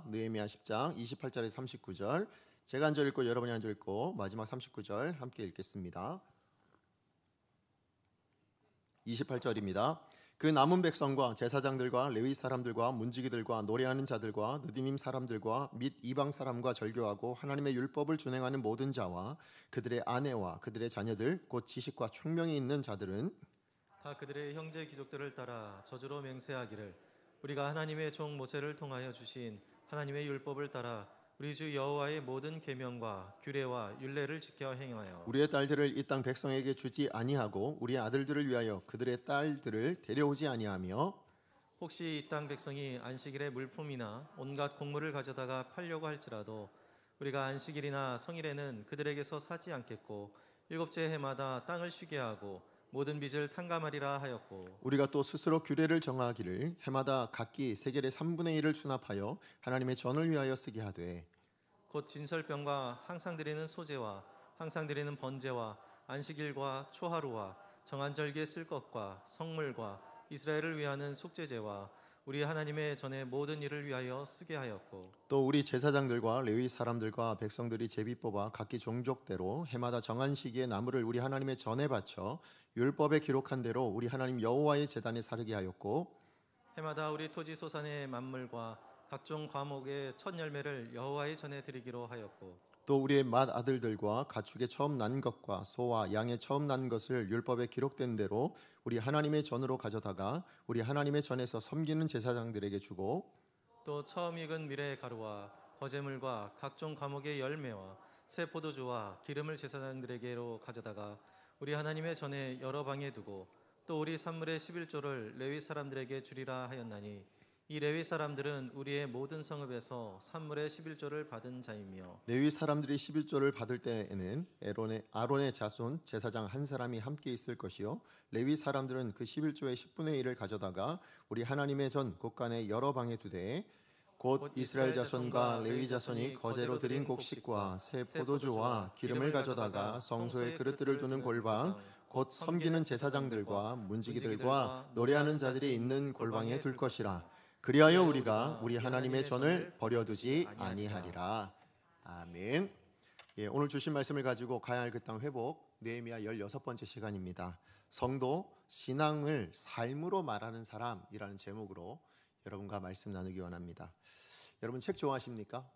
느헤미야 10장 28절에서 39절, 제가 한 절 읽고 여러분이 한 절 읽고 마지막 39절 함께 읽겠습니다. 28절입니다. 그 남은 백성과 제사장들과 레위 사람들과 문지기들과 노래하는 자들과 느디님 사람들과 및 이방 사람과 절교하고 하나님의 율법을 준행하는 모든 자와 그들의 아내와 그들의 자녀들 곧 지식과 총명이 있는 자들은 다 그들의 형제 귀족들을 따라 저주로 맹세하기를 우리가 하나님의 종 모세를 통하여 주신 하나님의 율법을 따라 우리 주 여호와의 모든 계명과 규례와 율례를 지켜 행하여 우리의 딸들을 이 땅 백성에게 주지 아니하고 우리의 아들들을 위하여 그들의 딸들을 데려오지 아니하며 혹시 이 땅 백성이 안식일에 물품이나 온갖 곡물을 가져다가 팔려고 할지라도 우리가 안식일이나 성일에는 그들에게서 사지 않겠고 일곱째 해마다 땅을 쉬게 하고 모든 빚을 탕감하리라 하였고 우리가 또 스스로 규례를 정하기를 해마다 각기 세겔의 3분의 1을 수납하여 하나님의 전을 위하여 쓰게 하되 곧 진설병과 항상 드리는 소제와 항상 드리는 번제와 안식일과 초하루와 정한 절기에 쓸 것과 성물과 이스라엘을 위하는 속죄제와 우리 하나님의 전의 모든 일을 위하여 쓰게 하였고 또 우리 제사장들과 레위 사람들과 백성들이 제비 뽑아 각기 종족대로 해마다 정한 시기에 나무를 우리 하나님의 전에 바쳐 율법에 기록한 대로 우리 하나님 여호와의 제단에 사르게 하였고 해마다 우리 토지 소산의 만물과 각종 과목의 첫 열매를 여호와의 전에 드리기로 하였고 또 우리의 맏 아들들과 가축의 처음 난 것과 소와 양의 처음 난 것을 율법에 기록된 대로 우리 하나님의 전으로 가져다가 우리 하나님의 전에서 섬기는 제사장들에게 주고 또 처음 익은 밀의 가루와 거제물과 각종 과목의 열매와 새 포도주와 기름을 제사장들에게로 가져다가 우리 하나님의 전에 여러 방에 두고 또 우리 산물의 11조를 레위 사람들에게 주리라 하였나니 이 레위 사람들은 우리의 모든 성읍에서 산물의 11조를 받은 자이며 레위 사람들이 11조를 받을 때에는 아론의 자손 제사장 한 사람이 함께 있을 것이요 레위 사람들은 그 11조의 10분의 1을 가져다가 우리 하나님의 전 곳간에 여러 방에 두되 곧 이스라엘 자손과 레위 자손이 거제로 드린 곡식과 새 포도주와 기름을 가져다가 성소에 그릇들을 두는 골방 곧 섬기는 제사장들과 문지기들과 노래하는 자들이 있는 골방에 둘 것이라. 그리하여 우리가 우리 하나님의 전을 버려두지 아니하리라. 아멘. 예, 오늘 주신 말씀을 가지고 가야 할 그 땅 회복 느헤미야 16번째 시간입니다. 성도 신앙을 삶으로 말하는 사람이라는 제목으로 여러분과 말씀 나누기 원합니다. 여러분 책 좋아하십니까?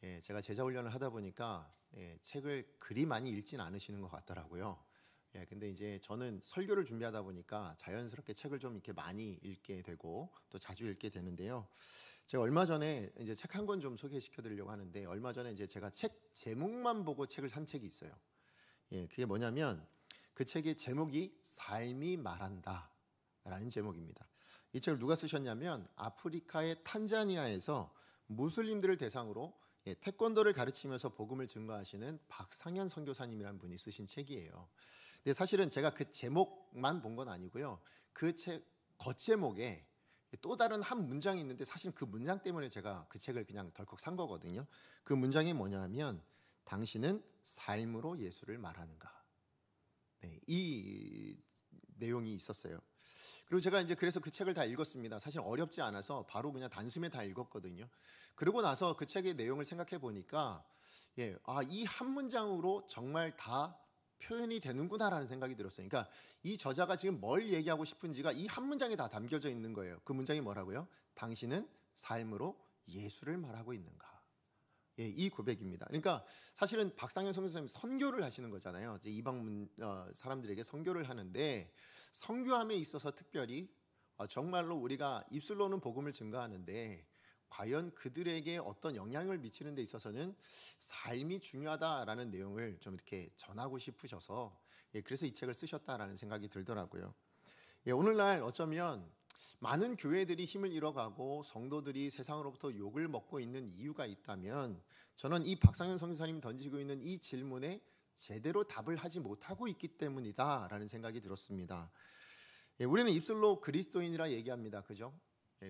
예, 제가 제자 훈련을 하다 보니까 책을 그리 많이 읽진 않으시는 것 같더라고요. 예, 근데 이제 저는 설교를 준비하다 보니까 자연스럽게 책을 좀 이렇게 많이 읽게 되고 또 자주 읽게 되는데요. 제가 얼마 전에 이제 책 한 권 좀 소개시켜 드리려고 하는데 얼마 전에 이제 제가 책 제목만 보고 책을 산 책이 있어요. 예, 그게 뭐냐면 그 책의 제목이 삶이 말한다라는 제목입니다. 이 책을 누가 쓰셨냐면 아프리카의 탄자니아에서 무슬림들을 대상으로 태권도를 가르치면서 복음을 증거하시는 박상현 선교사님이라는 분이 쓰신 책이에요. 근데 사실은 제가 그 제목만 본 건 아니고요. 그 책 겉제목에 또 다른 한 문장이 있는데 사실 그 문장 때문에 제가 그 책을 그냥 덜컥 산 거거든요. 그 문장이 뭐냐면 당신은 삶으로 예수를 말하는가. 네, 이 내용이 있었어요. 그리고 제가 이제 그래서 그 책을 다 읽었습니다. 사실 어렵지 않아서 바로 그냥 단숨에 다 읽었거든요. 그러고 나서 그 책의 내용을 생각해 보니까 이 한 문장으로 정말 다 표현이 되는구나라는 생각이 들었어요. 그러니까 이 저자가 지금 뭘 얘기하고 싶은지가 이 한 문장에 다 담겨져 있는 거예요. 그 문장이 뭐라고요? 당신은 삶으로 예수를 말하고 있는가? 예, 이 고백입니다. 그러니까 사실은 박상현 선교사님이 선교를 하시는 거잖아요. 이제 이방 사람들에게 선교를 하는데 선교함에 있어서 특별히 정말로 우리가 입술로는 복음을 증거하는데 과연 그들에게 어떤 영향을 미치는 데 있어서는 삶이 중요하다라는 내용을 좀 이렇게 전하고 싶으셔서 그래서 이 책을 쓰셨다라는 생각이 들더라고요. 오늘날 어쩌면 많은 교회들이 힘을 잃어가고 성도들이 세상으로부터 욕을 먹고 있는 이유가 있다면 저는 이 박상현 선교사님이 던지고 있는 이 질문에 제대로 답을 하지 못하고 있기 때문이다라는 생각이 들었습니다. 우리는 입술로 그리스도인이라 얘기합니다. 그죠?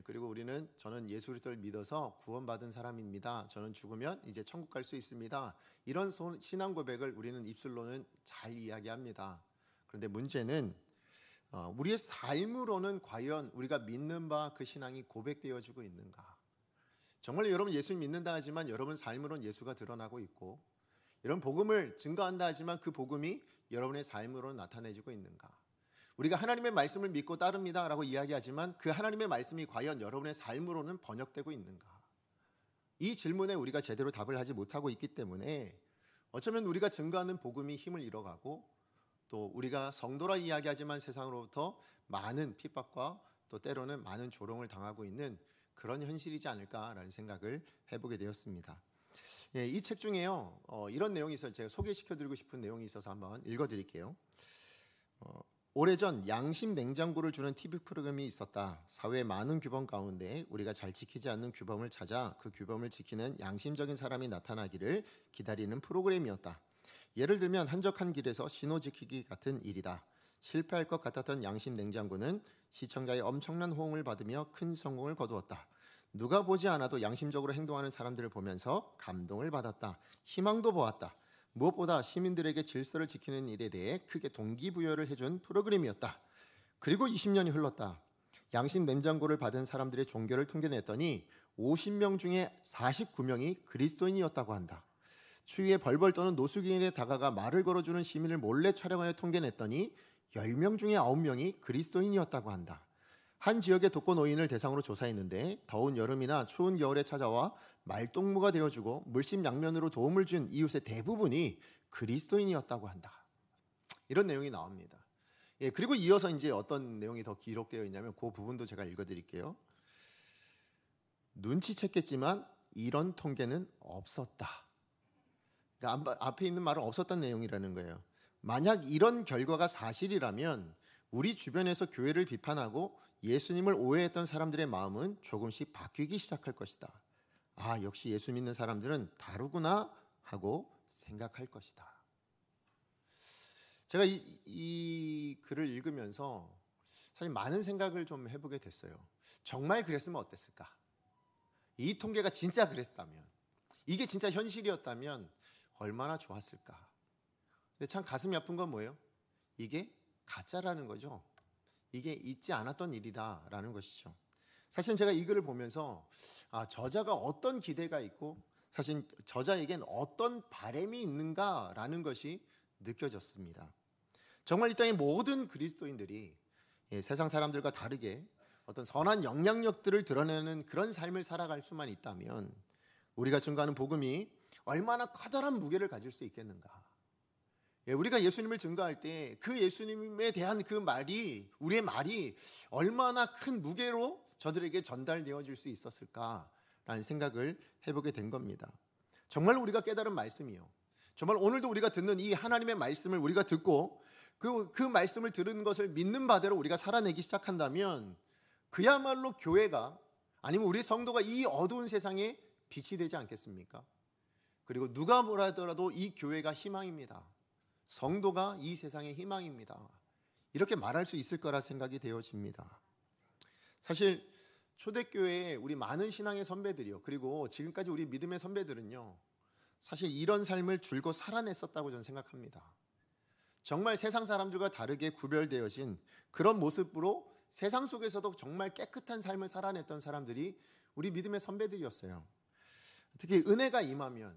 그리고 저는 예수 그리스도를 믿어서 구원받은 사람입니다. 저는 죽으면 이제 천국 갈 수 있습니다. 이런 신앙 고백을 우리는 입술로는 잘 이야기합니다. 그런데 문제는 우리의 삶으로는 과연 우리가 믿는 바 그 신앙이 고백되어지고 있는가? 정말 여러분 예수 믿는다 하지만 여러분 삶으로는 예수가 드러나고 있고, 여러분 복음을 증거한다 하지만 그 복음이 여러분의 삶으로 나타내지고 있는가? 우리가 하나님의 말씀을 믿고 따릅니다 라고 이야기하지만 그 하나님의 말씀이 과연 여러분의 삶으로는 번역되고 있는가? 이 질문에 우리가 제대로 답을 하지 못하고 있기 때문에 어쩌면 우리가 증거하는 복음이 힘을 잃어가고, 또 우리가 성도라 이야기하지만 세상으로부터 많은 핍박과 또 때로는 많은 조롱을 당하고 있는 그런 현실이지 않을까라는 생각을 해보게 되었습니다. 이 책 중에요, 이런 내용이 있어서 제가 소개시켜드리고 싶은 내용이 있어서 한번 읽어드릴게요. 오래전 양심 냉장고를 주는 TV 프로그램이 있었다. 사회의 많은 규범 가운데 우리가 잘 지키지 않는 규범을 찾아 그 규범을 지키는 양심적인 사람이 나타나기를 기다리는 프로그램이었다. 예를 들면 한적한 길에서 신호 지키기 같은 일이다. 실패할 것 같았던 양심 냉장고는 시청자의 엄청난 호응을 받으며 큰 성공을 거두었다. 누가 보지 않아도 양심적으로 행동하는 사람들을 보면서 감동을 받았다. 희망도 보았다. 무엇보다 시민들에게 질서를 지키는 일에 대해 크게 동기부여를 해준 프로그램이었다. 그리고 20년이 흘렀다. 양심 냉장고를 받은 사람들의 종교를 통계냈더니 50명 중에 49명이 그리스도인이었다고 한다. 추위에 벌벌 떠는 노숙인에 다가가 말을 걸어주는 시민을 몰래 촬영하여 통계냈더니 10명 중에 9명이 그리스도인이었다고 한다. 한 지역의 독거노인을 대상으로 조사했는데 더운 여름이나 추운 겨울에 찾아와 말동무가 되어주고 물심양면으로 도움을 준 이웃의 대부분이 그리스도인이었다고 한다. 이런 내용이 나옵니다. 그리고 이어서 이제 어떤 내용이 더 기록되어 있냐면 그 부분도 제가 읽어드릴게요. 눈치챘겠지만 이런 통계는 없었다. 그러니까 앞에 있는 말은 없었던 내용이라는 거예요. 만약 이런 결과가 사실이라면 우리 주변에서 교회를 비판하고 예수님을 오해했던 사람들의 마음은 조금씩 바뀌기 시작할 것이다. 아, 역시 예수 믿는 사람들은 다르구나 하고 생각할 것이다. 제가 이 글을 읽으면서 사실 많은 생각을 좀 해보게 됐어요. 정말 그랬으면 어땠을까? 이 통계가 진짜 그랬다면, 이게 진짜 현실이었다면 얼마나 좋았을까? 근데 참 가슴이 아픈 건 뭐예요? 이게 가짜라는 거죠. 이게 있지 않았던 일이다라는 것이죠. 사실 제가 이 글을 보면서 저자가 어떤 기대가 있고 사실 저자에겐 어떤 바람이 있는가라는 것이 느껴졌습니다. 정말 이 땅의 모든 그리스도인들이 세상 사람들과 다르게 어떤 선한 영향력들을 드러내는 그런 삶을 살아갈 수만 있다면 우리가 증거하는 복음이 얼마나 커다란 무게를 가질 수 있겠는가. 우리가 예수님을 증거할 때 그 예수님에 대한 그 말이, 우리의 말이 얼마나 큰 무게로 저들에게 전달되어질 수 있었을까라는 생각을 해보게 된 겁니다. 정말 우리가 깨달은 말씀이요, 정말 오늘도 우리가 듣는 이 하나님의 말씀을 우리가 듣고 그 말씀을 들은 것을 믿는 바대로 우리가 살아내기 시작한다면 그야말로 교회가, 아니면 우리 성도가 이 어두운 세상에 빛이 되지 않겠습니까? 그리고 누가 뭐라 하더라도 이 교회가 희망입니다. 성도가 이 세상의 희망입니다. 이렇게 말할 수 있을 거라 생각이 되어집니다. 사실 초대교회에 우리 많은 신앙의 선배들이요, 그리고 지금까지 우리 믿음의 선배들은요, 사실 이런 삶을 줄곧 살아냈었다고 저는 생각합니다. 정말 세상 사람들과 다르게 구별되어진 그런 모습으로 세상 속에서도 정말 깨끗한 삶을 살아냈던 사람들이 우리 믿음의 선배들이었어요. 특히 은혜가 임하면,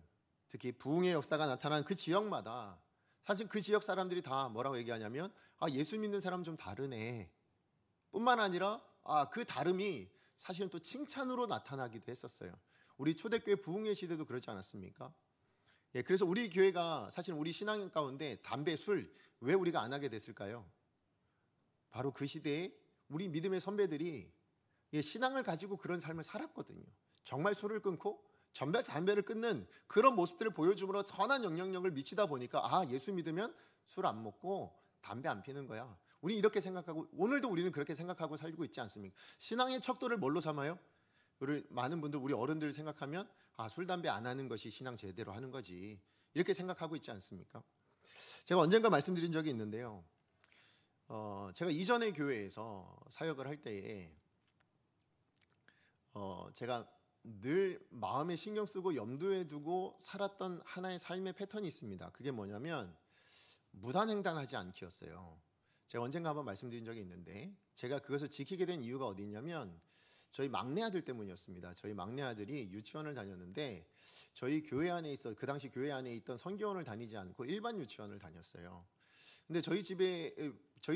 특히 부흥의 역사가 나타난 그 지역마다 사실 그 지역 사람들이 다 뭐라고 얘기하냐면 예수 믿는 사람 좀 다르네, 뿐만 아니라 그 다름이 사실은 또 칭찬으로 나타나기도 했었어요. 우리 초대교회 부흥의 시대도 그렇지 않았습니까? 그래서 우리 교회가 사실 우리 신앙 가운데 담배, 술 왜 우리가 안 하게 됐을까요? 바로 그 시대에 우리 믿음의 선배들이 신앙을 가지고 그런 삶을 살았거든요. 정말 술을 끊고 담배를 끊는 그런 모습들을 보여줌으로 선한 영향력을 미치다 보니까 예수 믿으면 술 안 먹고 담배 안 피는 거야. 우리 이렇게 생각하고, 오늘도 우리는 그렇게 생각하고 살고 있지 않습니까? 신앙의 척도를 뭘로 삼아요? 우리 많은 분들, 우리 어른들 생각하면 술, 담배 안 하는 것이 신앙 제대로 하는 거지, 이렇게 생각하고 있지 않습니까? 제가 언젠가 말씀드린 적이 있는데요, 제가 이전의 교회에서 사역을 할 때에 제가 늘 마음에 신경 쓰고 염두에 두고 살았던 하나의 삶의 패턴이 있습니다. 그게 뭐냐면 무단횡단하지 않기였어요. 제가 언젠가 한번 말씀드린 적이 있는데 제가 그것을 지키게 된 이유가 어디 있냐면, 저희 막내 아들 때문이었습니다. 저희 막내 아들이 유치원을 다녔는데 저희 교회 안에 그 당시 교회 안에 있던 성교원을 다니지 않고 일반 유치원을 다녔어요. 근데 저희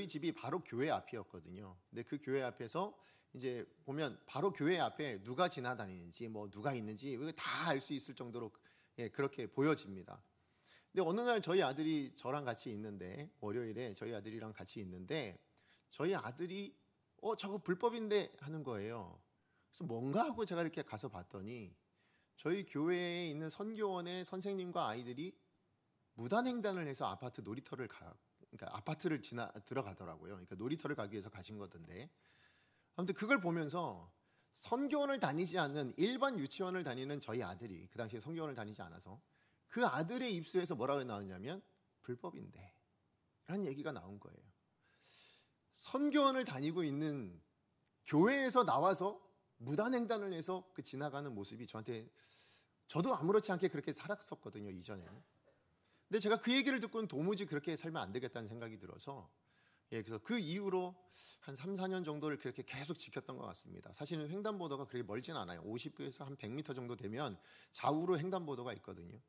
집이 바로 교회 앞이었거든요. 근데 그 교회 앞에서 이제 보면 바로 교회 앞에 누가 지나다니는지 뭐 누가 있는지 다 알 수 있을 정도로 그렇게 보여집니다. 근데 어느 날 저희 아들이 저랑 같이 있는데 월요일에 저희 아들이랑 같이 있는데 저희 아들이 저거 불법인데 하는 거예요. 그래서 뭔가 하고 제가 이렇게 가서 봤더니 저희 교회에 있는 선교원의 선생님과 아이들이 무단횡단을 해서 아파트 놀이터를 그러니까 아파트를 들어가더라고요. 그러니까 놀이터를 가기 위해서 가신 거던데. 아무튼 그걸 보면서 선교원을 다니지 않는 일반 유치원을 다니는 저희 아들이 그 당시에 선교원을 다니지 않아서 그 아들의 입술에서 뭐라고 나왔냐면 불법인데 라는 얘기가 나온 거예요. 선교원을 다니고 있는 교회에서 나와서 무단횡단을 해서 그 지나가는 모습이 저도 아무렇지 않게 그렇게 살았었거든요, 이전에는. 근데 제가 그 얘기를 듣고는 도무지 그렇게 살면 안 되겠다는 생각이 들어서 그래서 그 이후로 한 3, 4년 정도를 그렇게 계속 지켰던 것 같습니다. 사실은 횡단보도가 그렇게 멀진 않아요. 50에서 한 100m 정도 되면 좌우로 횡단보도가 있거든요.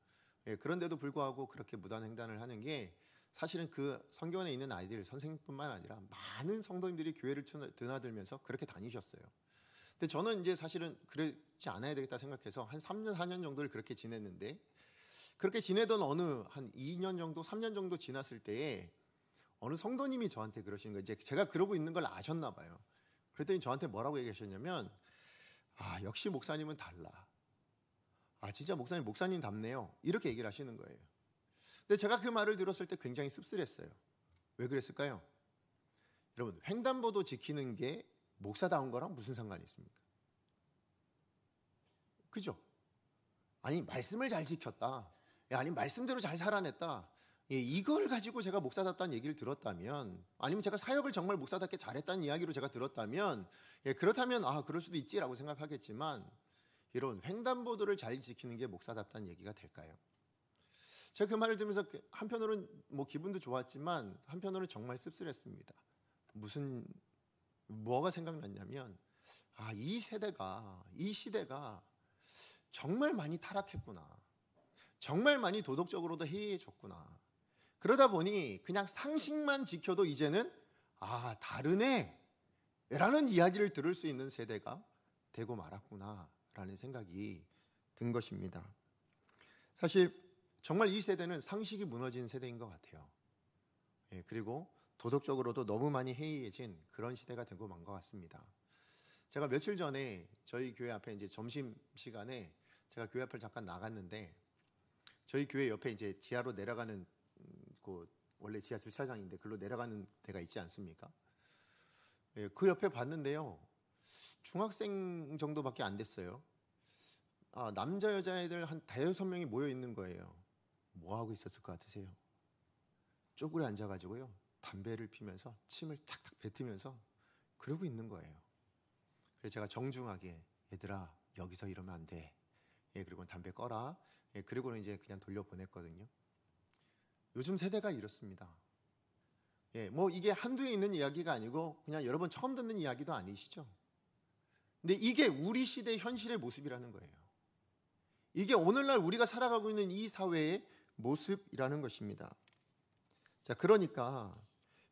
그런데도 불구하고 그렇게 무단횡단을 하는 게 사실은 그 선교원에 있는 아이들, 선생님뿐만 아니라 많은 성도님들이 교회를 드나들면서 그렇게 다니셨어요. 근데 저는 이제 사실은 그렇지 않아야 되겠다 생각해서 한 3년, 4년 정도를 그렇게 지냈는데 그렇게 지내던 어느 한 2년 정도, 3년 정도 지났을 때에 어느 성도님이 저한테 그러시는 거예요. 이제 제가 그러고 있는 걸 아셨나 봐요. 그랬더니 저한테 뭐라고 얘기하셨냐면 역시 목사님은 달라. 진짜 목사님답네요. 이렇게 얘기를 하시는 거예요. 근데 제가 그 말을 들었을 때 굉장히 씁쓸했어요. 왜 그랬을까요? 여러분, 횡단보도 지키는 게 목사다운 거랑 무슨 상관이 있습니까? 그죠? 아니, 말씀을 잘 지켰다. 아니, 말씀대로 잘 살아냈다. 이걸 가지고 제가 목사답다는 얘기를 들었다면, 아니면 제가 사역을 정말 목사답게 잘했다는 이야기로 제가 들었다면, 그렇다면 그럴 수도 있지라고 생각하겠지만, 이런 횡단보도를 잘 지키는 게 목사답다는 얘기가 될까요? 제가 그 말을 들으면서 한편으로는 뭐 기분도 좋았지만 한편으로는 정말 씁쓸했습니다. 뭐가 생각났냐면 이 시대가 정말 많이 타락했구나. 정말 많이 도덕적으로도 해이해졌구나. 그러다 보니 그냥 상식만 지켜도 이제는 다르네 라는 이야기를 들을 수 있는 세대가 되고 말았구나 라는 생각이 든 것입니다. 사실 정말 이 세대는 상식이 무너진 세대인 것 같아요. 그리고 도덕적으로도 너무 많이 해이해진 그런 시대가 되고 만 것 같습니다. 제가 며칠 전에 저희 교회 앞에 이제 점심 시간에 제가 교회 앞을 잠깐 나갔는데 저희 교회 옆에 이제 지하로 내려가는 원래 지하 주차장인데 글로 내려가는 데가 있지 않습니까? 그 옆에 봤는데요. 중학생 정도밖에 안 됐어요. 남자 여자애들 한 5-6명이 모여 있는 거예요. 뭐 하고 있었을 것 같으세요? 쪼그려 앉아가지고요. 담배를 피면서 침을 탁탁 뱉으면서 그러고 있는 거예요. 그래서 제가 정중하게 얘들아 여기서 이러면 안 돼. 그리고 담배 꺼라. 그리고는 이제 그냥 돌려보냈거든요. 요즘 세대가 이렇습니다. 뭐 이게 한두에 있는 이야기가 아니고 그냥 여러분 처음 듣는 이야기도 아니시죠? 근데 이게 우리 시대의 현실의 모습이라는 거예요. 이게 오늘날 우리가 살아가고 있는 이 사회의 모습이라는 것입니다. 자, 그러니까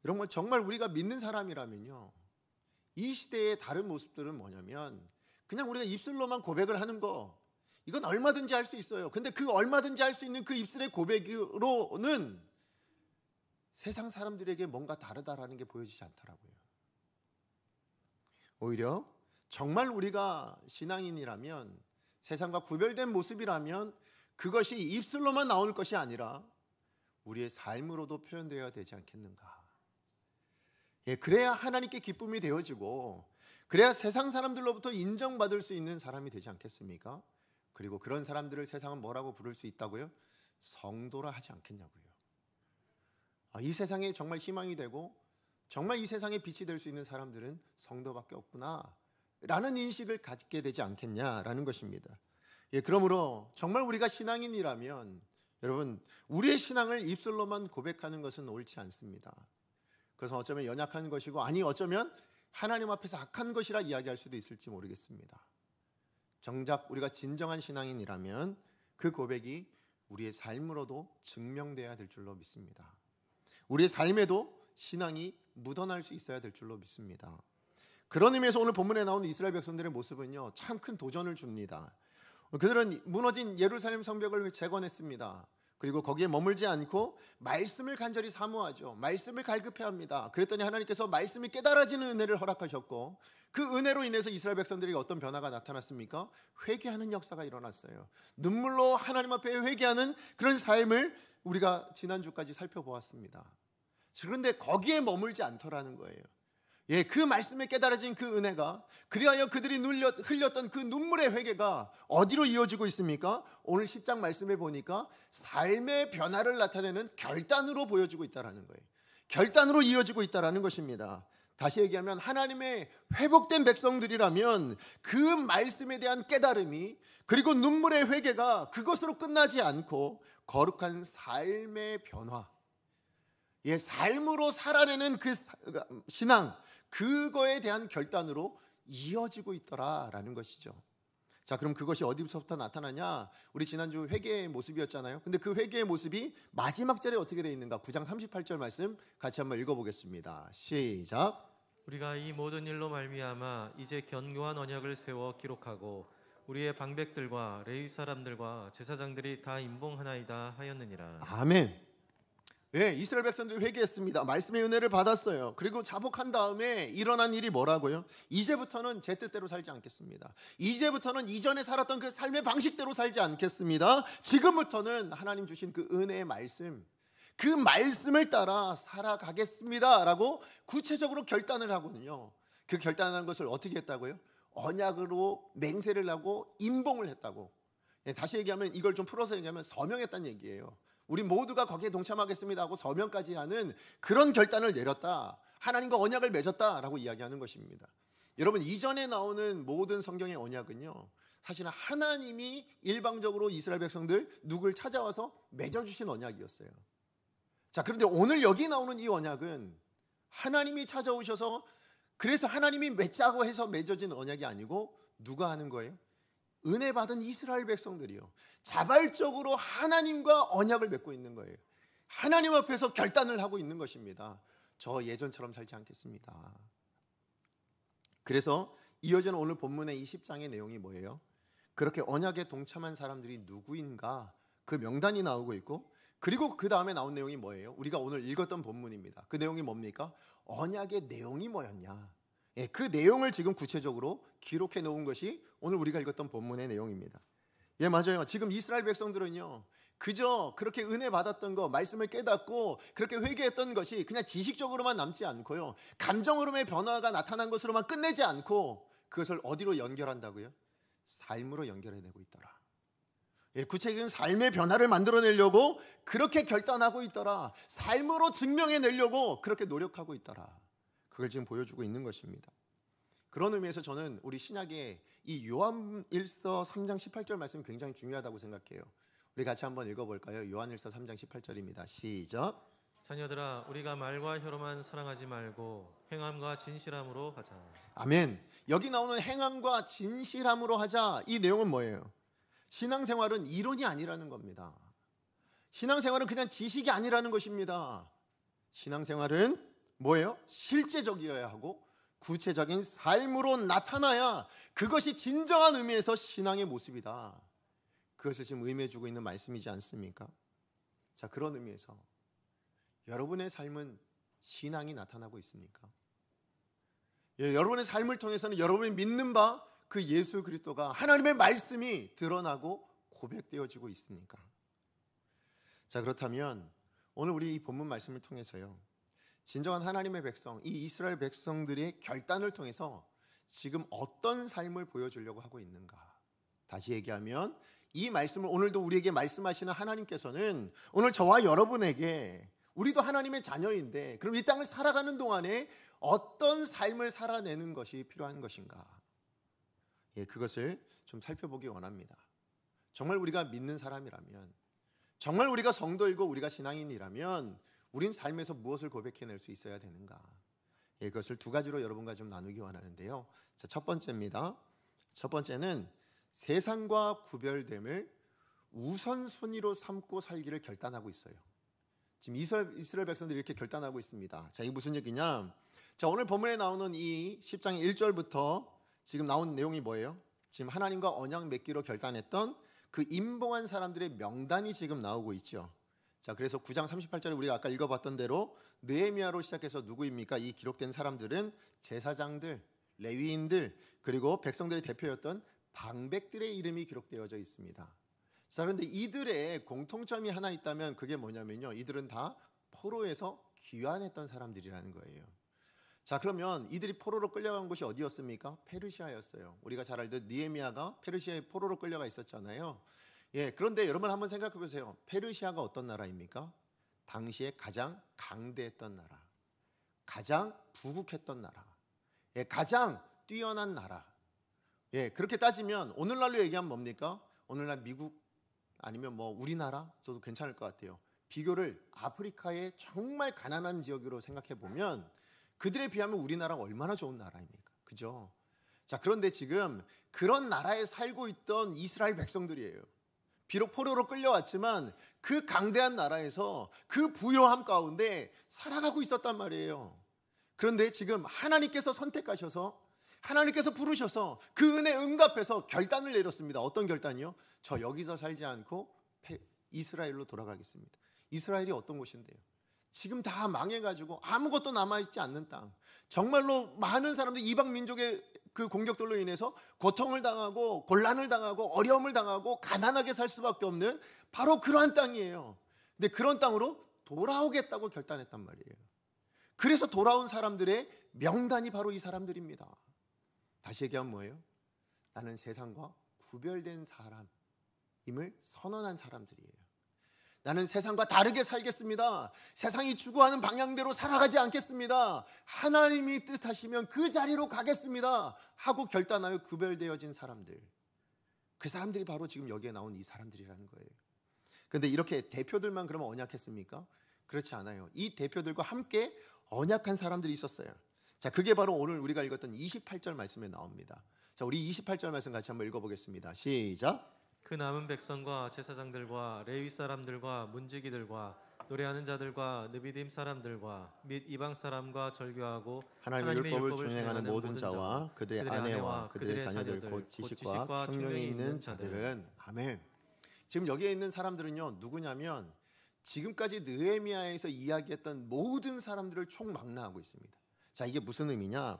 여러분 정말 우리가 믿는 사람이라면요. 이 시대의 다른 모습들은 뭐냐면 그냥 우리가 입술로만 고백을 하는 거 이건 얼마든지 할 수 있어요. 근데 그 얼마든지 할 수 있는 그 입술의 고백으로는 세상 사람들에게 뭔가 다르다라는 게 보여지지 않더라고요. 오히려 정말 우리가 신앙인이라면 세상과 구별된 모습이라면 그것이 입술로만 나올 것이 아니라 우리의 삶으로도 표현되어야 되지 않겠는가. 그래야 하나님께 기쁨이 되어지고 그래야 세상 사람들로부터 인정받을 수 있는 사람이 되지 않겠습니까? 그리고 그런 사람들을 세상은 뭐라고 부를 수 있다고요? 성도라 하지 않겠냐고요. 이 세상에 정말 희망이 되고 정말 이 세상에 빛이 될 수 있는 사람들은 성도밖에 없구나 라는 인식을 갖게 되지 않겠냐라는 것입니다. 그러므로 정말 우리가 신앙인이라면 여러분 우리의 신앙을 입술로만 고백하는 것은 옳지 않습니다. 그것은 어쩌면 연약한 것이고 어쩌면 하나님 앞에서 악한 것이라 이야기할 수도 있을지 모르겠습니다. 정작 우리가 진정한 신앙인이라면 그 고백이 우리의 삶으로도 증명돼야 될 줄로 믿습니다. 우리의 삶에도 신앙이 묻어날 수 있어야 될 줄로 믿습니다. 그런 의미에서 오늘 본문에 나오는 이스라엘 백성들의 모습은요, 참 큰 도전을 줍니다. 그들은 무너진 예루살렘 성벽을 재건했습니다. 그리고 거기에 머물지 않고 말씀을 간절히 사모하죠. 말씀을 갈급해합니다. 그랬더니 하나님께서 말씀이 깨달아지는 은혜를 허락하셨고, 그 은혜로 인해서 이스라엘 백성들에게 어떤 변화가 나타났습니까? 회개하는 역사가 일어났어요. 눈물로 하나님 앞에 회개하는 그런 삶을 우리가 지난주까지 살펴보았습니다. 그런데 거기에 머물지 않더라는 거예요. 그 말씀에 깨달아진 그 은혜가, 그리하여 그들이 흘렸던 그 눈물의 회개가 어디로 이어지고 있습니까? 오늘 10장 말씀에 보니까 삶의 변화를 나타내는 결단으로 보여지고 있다는 거예요. 결단으로 이어지고 있다는 것입니다. 다시 얘기하면 하나님의 회복된 백성들이라면 그 말씀에 대한 깨달음이, 그리고 눈물의 회개가 그것으로 끝나지 않고 거룩한 삶의 변화, 삶으로 살아내는 그 신앙, 그거에 대한 결단으로 이어지고 있더라라는 것이죠. 자, 그럼 그것이 어디서부터 나타나냐? 우리 지난주 회개의 모습이었잖아요. 근데 그 회개의 모습이 마지막 절에 어떻게 되어 있는가? 9장 38절 말씀 같이 한번 읽어보겠습니다. 시작. 우리가 이 모든 일로 말미암아 이제 견고한 언약을 세워 기록하고 우리의 방백들과 레위 사람들과 제사장들이 다 임봉하나이다 하였느니라. 아멘. 이스라엘 백성들이 회개했습니다. 말씀의 은혜를 받았어요. 그리고 자복한 다음에 일어난 일이 뭐라고요? 이제부터는 제 뜻대로 살지 않겠습니다. 이제부터는 이전에 살았던 그 삶의 방식대로 살지 않겠습니다. 지금부터는 하나님 주신 그 은혜의 말씀, 그 말씀을 따라 살아가겠습니다 라고 구체적으로 결단을 하거든요. 그 결단한 것을 어떻게 했다고요? 언약으로 맹세를 하고 임봉을 했다고. 다시 얘기하면, 이걸 좀 풀어서 얘기하면 서명했다는 얘기예요. 우리 모두가 거기에 동참하겠습니다 하고 서명까지 하는 그런 결단을 내렸다, 하나님과 언약을 맺었다라고 이야기하는 것입니다. 여러분, 이전에 나오는 모든 성경의 언약은요, 사실은 하나님이 일방적으로 이스라엘 백성들 누굴 찾아와서 맺어주신 언약이었어요. 자, 그런데 오늘 여기 나오는 이 언약은 하나님이 찾아오셔서, 그래서 하나님이 맺자고 해서 맺어진 언약이 아니고 누가 하는 거예요? 은혜 받은 이스라엘 백성들이요, 자발적으로 하나님과 언약을 맺고 있는 거예요. 하나님 앞에서 결단을 하고 있는 것입니다. 저 예전처럼 살지 않겠습니다. 그래서 이어지는 오늘 본문의 이 10장의 내용이 뭐예요? 그렇게 언약에 동참한 사람들이 누구인가, 그 명단이 나오고 있고, 그리고 그 다음에 나온 내용이 뭐예요? 우리가 오늘 읽었던 본문입니다. 그 내용이 뭡니까? 언약의 내용이 뭐였냐, 그 내용을 지금 구체적으로 기록해 놓은 것이 오늘 우리가 읽었던 본문의 내용입니다. 맞아요. 지금 이스라엘 백성들은요, 그저 그렇게 은혜 받았던 거, 말씀을 깨닫고 그렇게 회개했던 것이 그냥 지식적으로만 남지 않고요, 감정으로의 변화가 나타난 것으로만 끝내지 않고 그것을 어디로 연결한다고요? 삶으로 연결해내고 있더라. 구체적인 삶의 변화를 만들어내려고 그렇게 결단하고 있더라. 삶으로 증명해내려고 그렇게 노력하고 있더라. 그걸 지금 보여주고 있는 것입니다. 그런 의미에서 저는 우리 신약의 이 요한일서 3장 18절 말씀이 굉장히 중요하다고 생각해요. 우리 같이 한번 읽어볼까요? 요한일서 3장 18절입니다. 시작. 자녀들아, 우리가 말과 혀로만 사랑하지 말고 행함과 진실함으로 하자. 아멘. 여기 나오는 행함과 진실함으로 하자, 이 내용은 뭐예요? 신앙생활은 이론이 아니라는 겁니다. 신앙생활은 그냥 지식이 아니라는 것입니다. 신앙생활은 뭐예요? 실제적이어야 하고 구체적인 삶으로 나타나야 그것이 진정한 의미에서 신앙의 모습이다. 그것을 지금 의미해주고 있는 말씀이지 않습니까? 자, 그런 의미에서 여러분의 삶은 신앙이 나타나고 있습니까? 여러분의 삶을 통해서는 여러분이 믿는 바 그 예수 그리스도가, 하나님의 말씀이 드러나고 고백되어지고 있습니까? 자, 그렇다면 오늘 우리 이 본문 말씀을 통해서요, 진정한 하나님의 백성, 이 이스라엘 백성들의 결단을 통해서 지금 어떤 삶을 보여주려고 하고 있는가? 다시 얘기하면 이 말씀을 오늘도 우리에게 말씀하시는 하나님께서는 오늘 저와 여러분에게, 우리도 하나님의 자녀인데 그럼 이 땅을 살아가는 동안에 어떤 삶을 살아내는 것이 필요한 것인가? 그것을 좀 살펴보기 원합니다. 정말 우리가 믿는 사람이라면, 정말 우리가 성도이고 우리가 신앙인이라면 우린 삶에서 무엇을 고백해낼 수 있어야 되는가? 예, 그것을 두 가지로 여러분과 좀 나누기 원하는데요. 자, 첫 번째입니다. 첫 번째는 세상과 구별됨을 우선순위로 삼고 살기를 결단하고 있어요. 지금 이스라엘 백성들이 이렇게 결단하고 있습니다. 자, 이게 무슨 얘기냐? 자, 오늘 본문에 나오는 이 10장 1절부터 지금 나온 내용이 뭐예요? 지금 하나님과 언약 맺기로 결단했던 그 임봉한 사람들의 명단이 지금 나오고 있죠. 자, 그래서 9장 38절에 우리가 아까 읽어봤던 대로 느헤미야로 시작해서 누구입니까? 이 기록된 사람들은 제사장들, 레위인들, 그리고 백성들의 대표였던 방백들의 이름이 기록되어져 있습니다. 자, 그런데 이들의 공통점이 하나 있다면 그게 뭐냐면요, 이들은 다 포로에서 귀환했던 사람들이라는 거예요. 자, 그러면 이들이 포로로 끌려간 곳이 어디였습니까? 페르시아였어요. 우리가 잘 알듯 느헤미야가 페르시아에 포로로 끌려가 있었잖아요. 예, 그런데 여러분 한번 생각해 보세요. 페르시아가 어떤 나라입니까? 당시에 가장 강대했던 나라, 가장 부국했던 나라, 예, 가장 뛰어난 나라. 예, 그렇게 따지면 오늘날로 얘기하면 뭡니까? 오늘날 미국 아니면 뭐 우리나라 저도 괜찮을 것 같아요. 비교를 아프리카의 정말 가난한 지역으로 생각해 보면 그들에 비하면 우리나라가 얼마나 좋은 나라입니까? 그죠? 자, 그런데 지금 그런 나라에 살고 있던 이스라엘 백성들이에요. 비록 포로로 끌려왔지만 그 강대한 나라에서 그 부요함 가운데 살아가고 있었단 말이에요. 그런데 지금 하나님께서 선택하셔서 하나님께서 부르셔서 그 은혜 응답해서 결단을 내렸습니다. 어떤 결단이요? 저 여기서 살지 않고 이스라엘로 돌아가겠습니다. 이스라엘이 어떤 곳인데요? 지금 다 망해가지고 아무것도 남아있지 않는 땅, 정말로 많은 사람들 이방 민족의 그 공격들로 인해서 고통을 당하고 곤란을 당하고 어려움을 당하고 가난하게 살 수밖에 없는 바로 그러한 땅이에요. 근데 그런 땅으로 돌아오겠다고 결단했단 말이에요. 그래서 돌아온 사람들의 명단이 바로 이 사람들입니다. 다시 얘기하면 뭐예요? 나는 세상과 구별된 사람임을 선언한 사람들이에요. 나는 세상과 다르게 살겠습니다. 세상이 추구하는 방향대로 살아가지 않겠습니다. 하나님이 뜻하시면 그 자리로 가겠습니다 하고 결단하여 구별되어진 사람들, 그 사람들이 바로 지금 여기에 나온 이 사람들이라는 거예요. 그런데 이렇게 대표들만 그러면 언약했습니까? 그렇지 않아요. 이 대표들과 함께 언약한 사람들이 있었어요. 자, 그게 바로 오늘 우리가 읽었던 28절 말씀에 나옵니다. 자, 우리 28절 말씀 같이 한번 읽어보겠습니다. 시작. 그 남은 백성과 제사장들과 레위 사람들과 문지기들과 노래하는 자들과 느비딤 사람들과 및 이방 사람과 절교하고 하나님의 율법을 준행하는 모든 자와 그들의 아내와 그들의 자녀들 곧 지식과 총명이 있는 자들은. 아멘. 지금 여기에 있는 사람들은요, 누구냐면 지금까지 느헤미야에서 이야기했던 모든 사람들을 총망라하고 있습니다. 자, 이게 무슨 의미냐?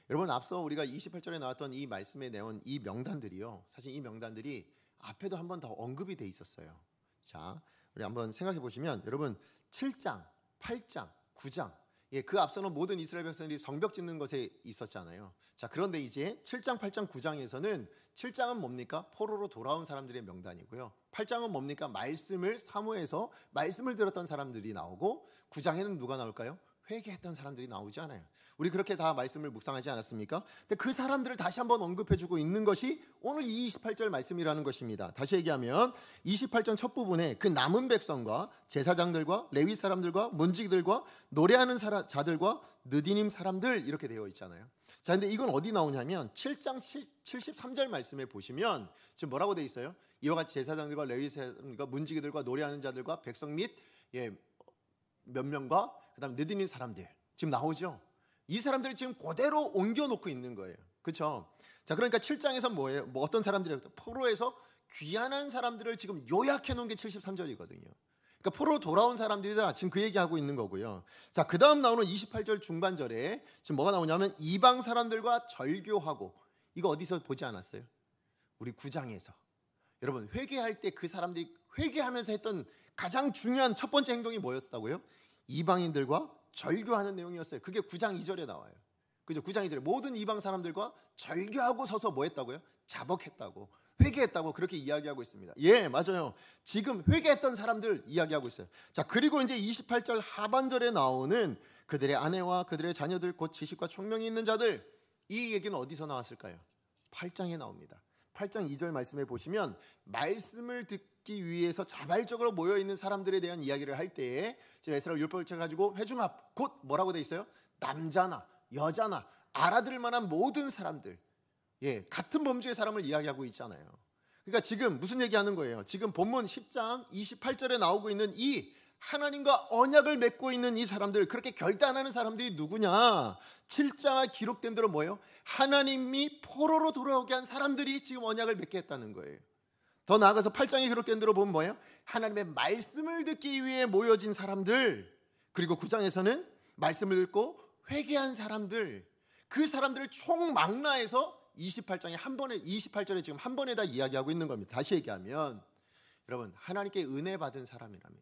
여러분, 앞서 우리가 28절에 나왔던 이 말씀에 내온 이 명단들이요, 사실 이 명단들이 앞에도 한 번 더 언급이 돼 있었어요. 자, 우리 한번 생각해 보시면 여러분 7장, 8장, 9장, 예, 그 앞서는 모든 이스라엘 백성들이 성벽 짓는 것에 있었잖아요. 자, 그런데 이제 7장, 8장, 9장에서는 7장은 뭡니까? 포로로 돌아온 사람들의 명단이고요. 8장은 뭡니까? 말씀을 사모해서 말씀을 들었던 사람들이 나오고 9장에는 누가 나올까요? 회개했던 사람들이 나오지 않아요. 우리 그렇게 다 말씀을 묵상하지 않았습니까? 근데 그 사람들을 다시 한번 언급해주고 있는 것이 오늘 이 28절 말씀이라는 것입니다. 다시 얘기하면 28장 첫 부분에 그 남은 백성과 제사장들과 레위 사람들과 문지기들과 노래하는 자들과 느디님 사람들 이렇게 되어 있잖아요. 자, 근데 이건 어디 나오냐면 7장 73절 말씀에 보시면 지금 뭐라고 되어 있어요? 이와 같이 제사장들과 레위 사람들과 문지기들과 노래하는 자들과 백성 및 몇 명과 그다음 느디님 사람들 지금 나오죠. 이 사람들이 지금 그대로 옮겨놓고 있는 거예요. 그렇죠? 자, 그러니까 7장에서 뭐예요? 뭐 어떤 사람들이 포로에서 귀환한 사람들을 지금 요약해 놓은 게 73절이거든요. 그러니까 포로 돌아온 사람들이다. 지금 그 얘기하고 있는 거고요. 자, 그 다음 나오는 28절 중반절에 지금 뭐가 나오냐면 이방 사람들과 절교하고, 이거 어디서 보지 않았어요? 우리 9장에서. 여러분, 회개할 때 그 사람들이 회개하면서 했던 가장 중요한 첫 번째 행동이 뭐였다고요? 이방인들과 절교하는 내용이었어요. 그게 9장 2절에 나와요. 그죠? 9장 2절에 모든 이방 사람들과 절교하고 서서 뭐 했다고요? 자복했다고, 회개했다고 그렇게 이야기하고 있습니다. 예, 맞아요. 지금 회개했던 사람들 이야기하고 있어요. 자, 그리고 이제 28절 하반절에 나오는 그들의 아내와 그들의 자녀들 곧 지식과 총명이 있는 자들, 이 얘기는 어디서 나왔을까요? 8장에 나옵니다. 8장 2절 말씀에 보시면 말씀을 듣기 위해서 자발적으로 모여있는 사람들에 대한 이야기를 할 때에 지금 에스라 율법을 가지고 회중합, 곧 뭐라고 돼 있어요? 남자나 여자나 알아들을 만한 모든 사람들, 같은 범주의 사람을 이야기하고 있잖아요. 그러니까 지금 무슨 얘기하는 거예요? 지금 본문 10장 28절에 나오고 있는 이 하나님과 언약을 맺고 있는 이 사람들, 그렇게 결단하는 사람들이 누구냐? 7장에 기록된 대로 뭐예요? 하나님이 포로로 돌아오게 한 사람들이 지금 언약을 맺게 했다는 거예요. 더 나아가서 8장에 기록된 대로 보면 뭐예요? 하나님의 말씀을 듣기 위해 모여진 사람들, 그리고 9장에서는 말씀을 듣고 회개한 사람들, 그 사람들을 총망라해서 28절에 지금 한 번에 다 이야기하고 있는 겁니다. 다시 얘기하면 여러분, 하나님께 은혜 받은 사람이라면,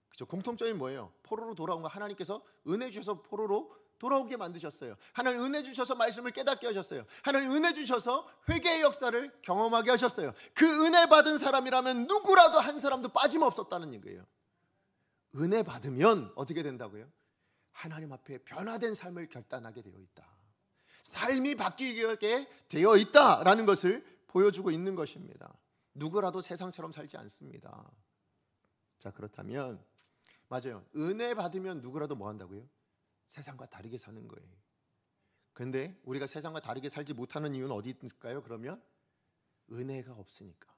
그렇죠? 공통점이 뭐예요? 포로로 돌아온 거, 하나님께서 은혜 주셔서 포로로 돌아오게 만드셨어요. 하나님 은혜 주셔서 말씀을 깨닫게 하셨어요. 하나님 은혜 주셔서 회개의 역사를 경험하게 하셨어요. 그 은혜 받은 사람이라면 누구라도 한 사람도 빠짐없었다는 얘기예요. 은혜 받으면 어떻게 된다고요? 하나님 앞에 변화된 삶을 결단하게 되어 있다. 삶이 바뀌게 되어 있다라는 것을 보여주고 있는 것입니다. 누구라도 세상처럼 살지 않습니다. 자, 그렇다면 맞아요. 은혜 받으면 누구라도 뭐 한다고요? 세상과 다르게 사는 거예요. 그런데 우리가 세상과 다르게 살지 못하는 이유는 어디 있을까요? 그러면 은혜가 없으니까,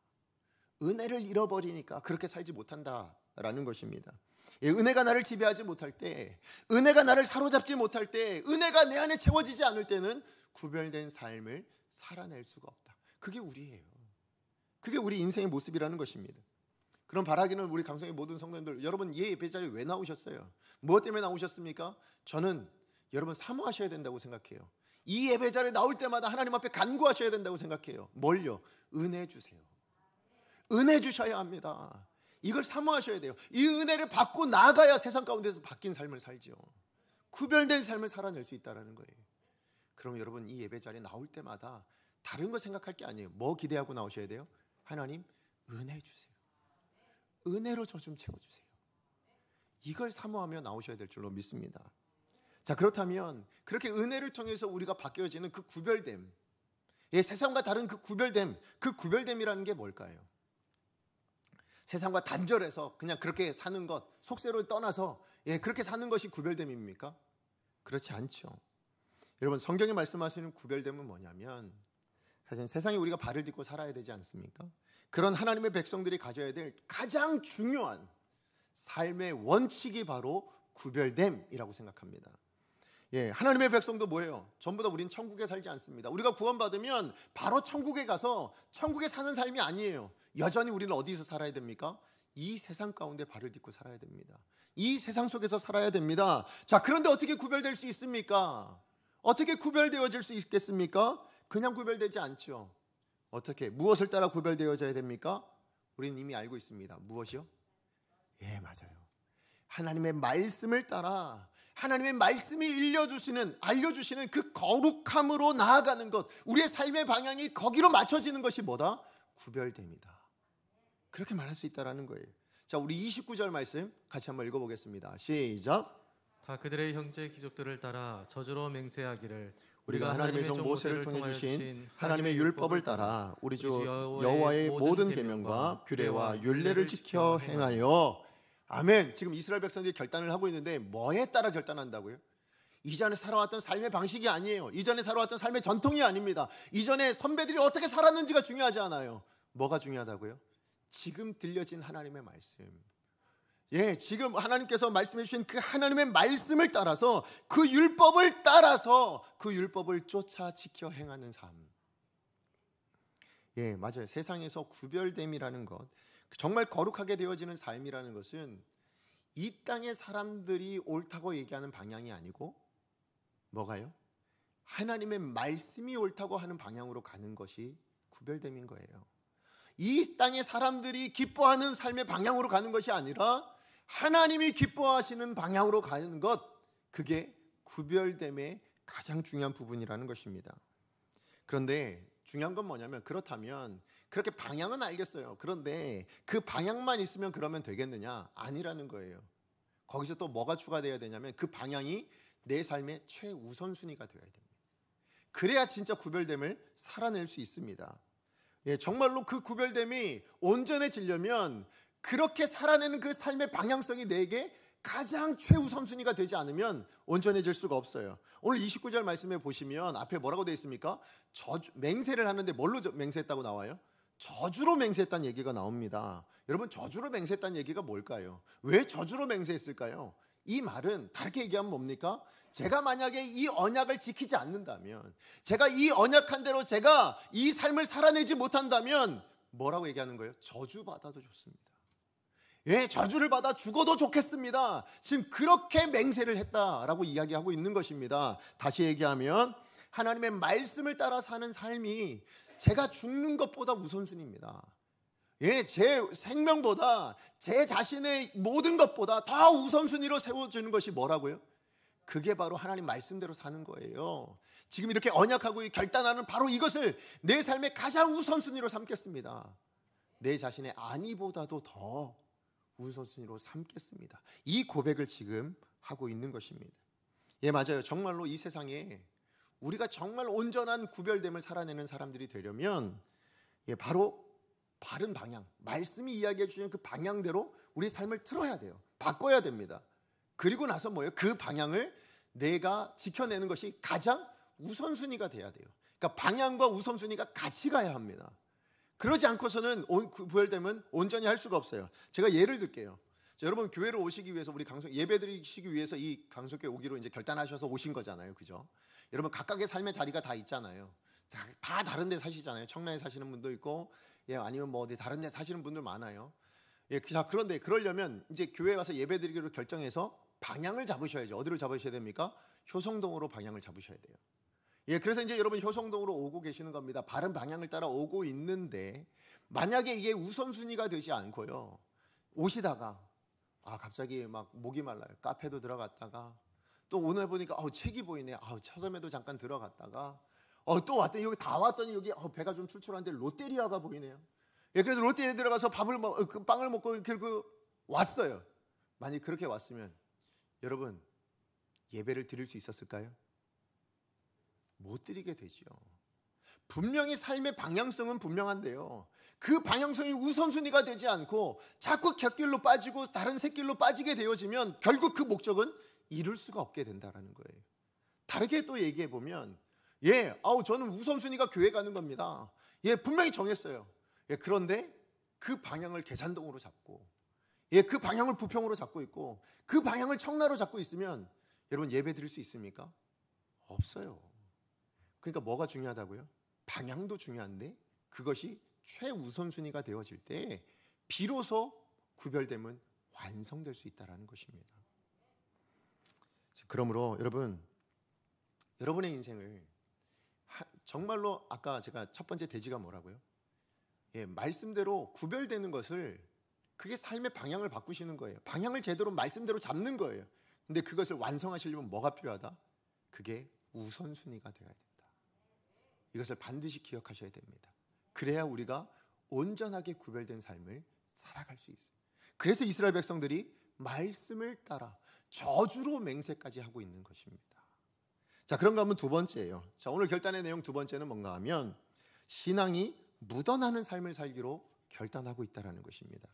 은혜를 잃어버리니까 그렇게 살지 못한다라는 것입니다. 은혜가 나를 지배하지 못할 때, 은혜가 나를 사로잡지 못할 때, 은혜가 내 안에 채워지지 않을 때는 구별된 삶을 살아낼 수가 없다. 그게 우리예요. 그게 우리 인생의 모습이라는 것입니다. 그럼 바라기는 우리 강성의 모든 성도님들, 여러분 예배 자리에 왜 나오셨어요? 무엇 때문에 나오셨습니까? 저는 여러분 사모하셔야 된다고 생각해요. 이 예배 자리에 나올 때마다 하나님 앞에 간구하셔야 된다고 생각해요. 뭘요? 은혜 주세요. 은혜 주셔야 합니다. 이걸 사모하셔야 돼요. 이 은혜를 받고 나가야 세상 가운데서 바뀐 삶을 살죠. 구별된 삶을 살아낼 수 있다는 거예요. 그럼 여러분 이 예배 자리에 나올 때마다 다른 거 생각할 게 아니에요. 뭐 기대하고 나오셔야 돼요? 하나님 은혜 주세요. 은혜로 저 좀 채워주세요. 이걸 사모하며 나오셔야 될 줄로 믿습니다. 자, 그렇다면 그렇게 은혜를 통해서 우리가 바뀌어지는 그 구별됨, 세상과 다른 그 구별됨, 그 구별됨이라는 게 뭘까요? 세상과 단절해서 그냥 그렇게 사는 것, 속세를 떠나서 그렇게 사는 것이 구별됨입니까? 그렇지 않죠. 여러분 성경이 말씀하시는 구별됨은 뭐냐면, 사실 세상에 우리가 발을 딛고 살아야 되지 않습니까? 그런 하나님의 백성들이 가져야 될 가장 중요한 삶의 원칙이 바로 구별됨이라고 생각합니다. 하나님의 백성도 뭐예요? 전부 다 우린 천국에 살지 않습니다. 우리가 구원받으면 바로 천국에 가서 천국에 사는 삶이 아니에요. 여전히 우리는 어디서 살아야 됩니까? 이 세상 가운데 발을 딛고 살아야 됩니다. 이 세상 속에서 살아야 됩니다. 자, 그런데 어떻게 구별될 수 있습니까? 어떻게 구별되어질 수 있겠습니까? 그냥 구별되지 않죠. 어떻게, 무엇을 따라 구별되어져야 됩니까? 우리는 이미 알고 있습니다. 무엇이요? 맞아요. 하나님의 말씀을 따라, 하나님의 말씀이 알려주시는 그 거룩함으로 나아가는 것, 우리의 삶의 방향이 거기로 맞춰지는 것이 뭐다? 구별됩니다. 그렇게 말할 수 있다는 거예요. 자, 우리 29절 말씀 같이 한번 읽어보겠습니다. 시작. 다 그들의 형제 귀족들을 따라 저주로 맹세하기를 우리가 하나님의 종 모세를 통해 주신 하나님의 율법을 따라 우리 주 여호와의 모든 계명과 규례와 율례를 지켜 행하여. 아멘. 지금 이스라엘 백성들이 결단을 하고 있는데 뭐에 따라 결단한다고요? 이전에 살아왔던 삶의 방식이 아니에요. 이전에 살아왔던 삶의 전통이 아닙니다. 이전에 선배들이 어떻게 살았는지가 중요하지 않아요. 뭐가 중요하다고요? 지금 들려진 하나님의 말씀. 지금 하나님께서 말씀해 주신 그 하나님의 말씀을 따라서, 그 율법을 따라서 그 율법을 쫓아 지켜 행하는 삶. 맞아요. 세상에서 구별됨이라는 것, 정말 거룩하게 되어지는 삶이라는 것은 이 땅의 사람들이 옳다고 얘기하는 방향이 아니고 뭐가요? 하나님의 말씀이 옳다고 하는 방향으로 가는 것이 구별됨인 거예요. 이 땅의 사람들이 기뻐하는 삶의 방향으로 가는 것이 아니라 하나님이 기뻐하시는 방향으로 가는 것, 그게 구별됨의 가장 중요한 부분이라는 것입니다. 그런데 중요한 건 뭐냐면, 그렇다면 그렇게 방향은 알겠어요. 그런데 그 방향만 있으면 그러면 되겠느냐? 아니라는 거예요. 거기서 또 뭐가 추가되어야 되냐면, 그 방향이 내 삶의 최우선순위가 되어야 됩니다. 그래야 진짜 구별됨을 살아낼 수 있습니다. 정말로 그 구별됨이 온전해지려면 그렇게 살아내는 그 삶의 방향성이 내게 가장 최우선순위가 되지 않으면 온전해질 수가 없어요. 오늘 29절 말씀에 보시면 앞에 뭐라고 되어 있습니까? 맹세를 하는데 뭘로 맹세했다고 나와요? 저주로 맹세했다는 얘기가 나옵니다. 여러분, 저주로 맹세했다는 얘기가 뭘까요? 왜 저주로 맹세했을까요? 이 말은 다르게 얘기하면 뭡니까? 제가 만약에 이 언약을 지키지 않는다면, 제가 이 언약한 대로 제가 이 삶을 살아내지 못한다면 뭐라고 얘기하는 거예요? 저주받아도 좋습니다. 예, 저주를 받아 죽어도 좋겠습니다. 지금 그렇게 맹세를 했다라고 이야기하고 있는 것입니다. 다시 얘기하면 하나님의 말씀을 따라 사는 삶이 제가 죽는 것보다 우선순위입니다. 예, 제 생명보다 제 자신의 모든 것보다 더 우선순위로 세워지는 것이 뭐라고요? 그게 바로 하나님 말씀대로 사는 거예요. 지금 이렇게 언약하고 결단하는 바로 이것을 내 삶의 가장 우선순위로 삼겠습니다. 내 자신의 안위보다도 더 우선순위로 삼겠습니다. 이 고백을 지금 하고 있는 것입니다. 예, 맞아요. 정말로 이 세상에 우리가 정말 온전한 구별됨을 살아내는 사람들이 되려면 바로 바른 방향, 말씀이 이야기해 주시는 그 방향대로 우리 삶을 틀어야 돼요. 바꿔야 됩니다. 그리고 나서 뭐예요? 그 방향을 내가 지켜내는 것이 가장 우선순위가 돼야 돼요. 그러니까 방향과 우선순위가 같이 가야 합니다. 그러지 않고서는 구별됨은 온전히 할 수가 없어요. 제가 예를 들게요. 여러분, 교회로 오시기 위해서, 우리 예배 드리시기 위해서 이 강속교회 오기로 이제 결단하셔서 오신 거잖아요. 그죠? 여러분, 각각의 삶의 자리가 다 있잖아요. 다 다른 데 사시잖아요. 청라에 사시는 분도 있고, 예, 아니면 뭐 어디 다른 데 사시는 분들 많아요. 예, 그런데 그러려면 이제 교회 와서 예배 드리기로 결정해서 방향을 잡으셔야죠. 어디로 잡으셔야 됩니까? 효성동으로 방향을 잡으셔야 돼요. 예, 그래서 이제 여러분 효성동으로 오고 계시는 겁니다. 바른 방향을 따라 오고 있는데, 만약에 이게 우선순위가 되지 않고요, 오시다가 갑자기 막 목이 말라요. 카페도 들어갔다가, 또 오늘 보니까 책이 보이네. 서점에도 잠깐 들어갔다가, 또 왔더니 여기 다 왔더니 여기 배가 좀 출출한데 롯데리아가 보이네요. 예, 그래서 롯데리아에 들어가서 빵을 먹고 그리고 왔어요. 만약 그렇게 왔으면 여러분, 예배를 드릴 수 있었을까요? 못 드리게 되죠. 분명히 삶의 방향성은 분명한데요, 그 방향성이 우선순위가 되지 않고 자꾸 곁길로 빠지고 다른 샛길로 빠지게 되어지면 결국 그 목적은 이룰 수가 없게 된다는 거예요. 다르게 또 얘기해 보면, 저는 우선순위가 교회 가는 겁니다. 분명히 정했어요. 그런데 그 방향을 계산동으로 잡고, 그 방향을 부평으로 잡고 있고, 그 방향을 청라로 잡고 있으면 여러분, 예배 드릴 수 있습니까? 없어요. 그러니까 뭐가 중요하다고요? 방향도 중요한데 그것이 최우선순위가 되어질 때 비로소 구별됨은 완성될 수 있다는 것입니다. 그러므로 여러분의 인생을 정말로, 아까 제가 첫 번째 대지가 뭐라고요? 말씀대로 구별되는 것을, 그게 삶의 방향을 바꾸시는 거예요. 방향을 제대로 말씀대로 잡는 거예요. 근데 그것을 완성하시려면 뭐가 필요하다? 그게 우선순위가 되어야 된다. 이것을 반드시 기억하셔야 됩니다. 그래야 우리가 온전하게 구별된 삶을 살아갈 수 있어요. 그래서 이스라엘 백성들이 말씀을 따라 저주로 맹세까지 하고 있는 것입니다. 자, 그런가 하면 두 번째예요. 자, 오늘 결단의 내용 두 번째는 뭔가 하면 신앙이 묻어나는 삶을 살기로 결단하고 있다는 것입니다.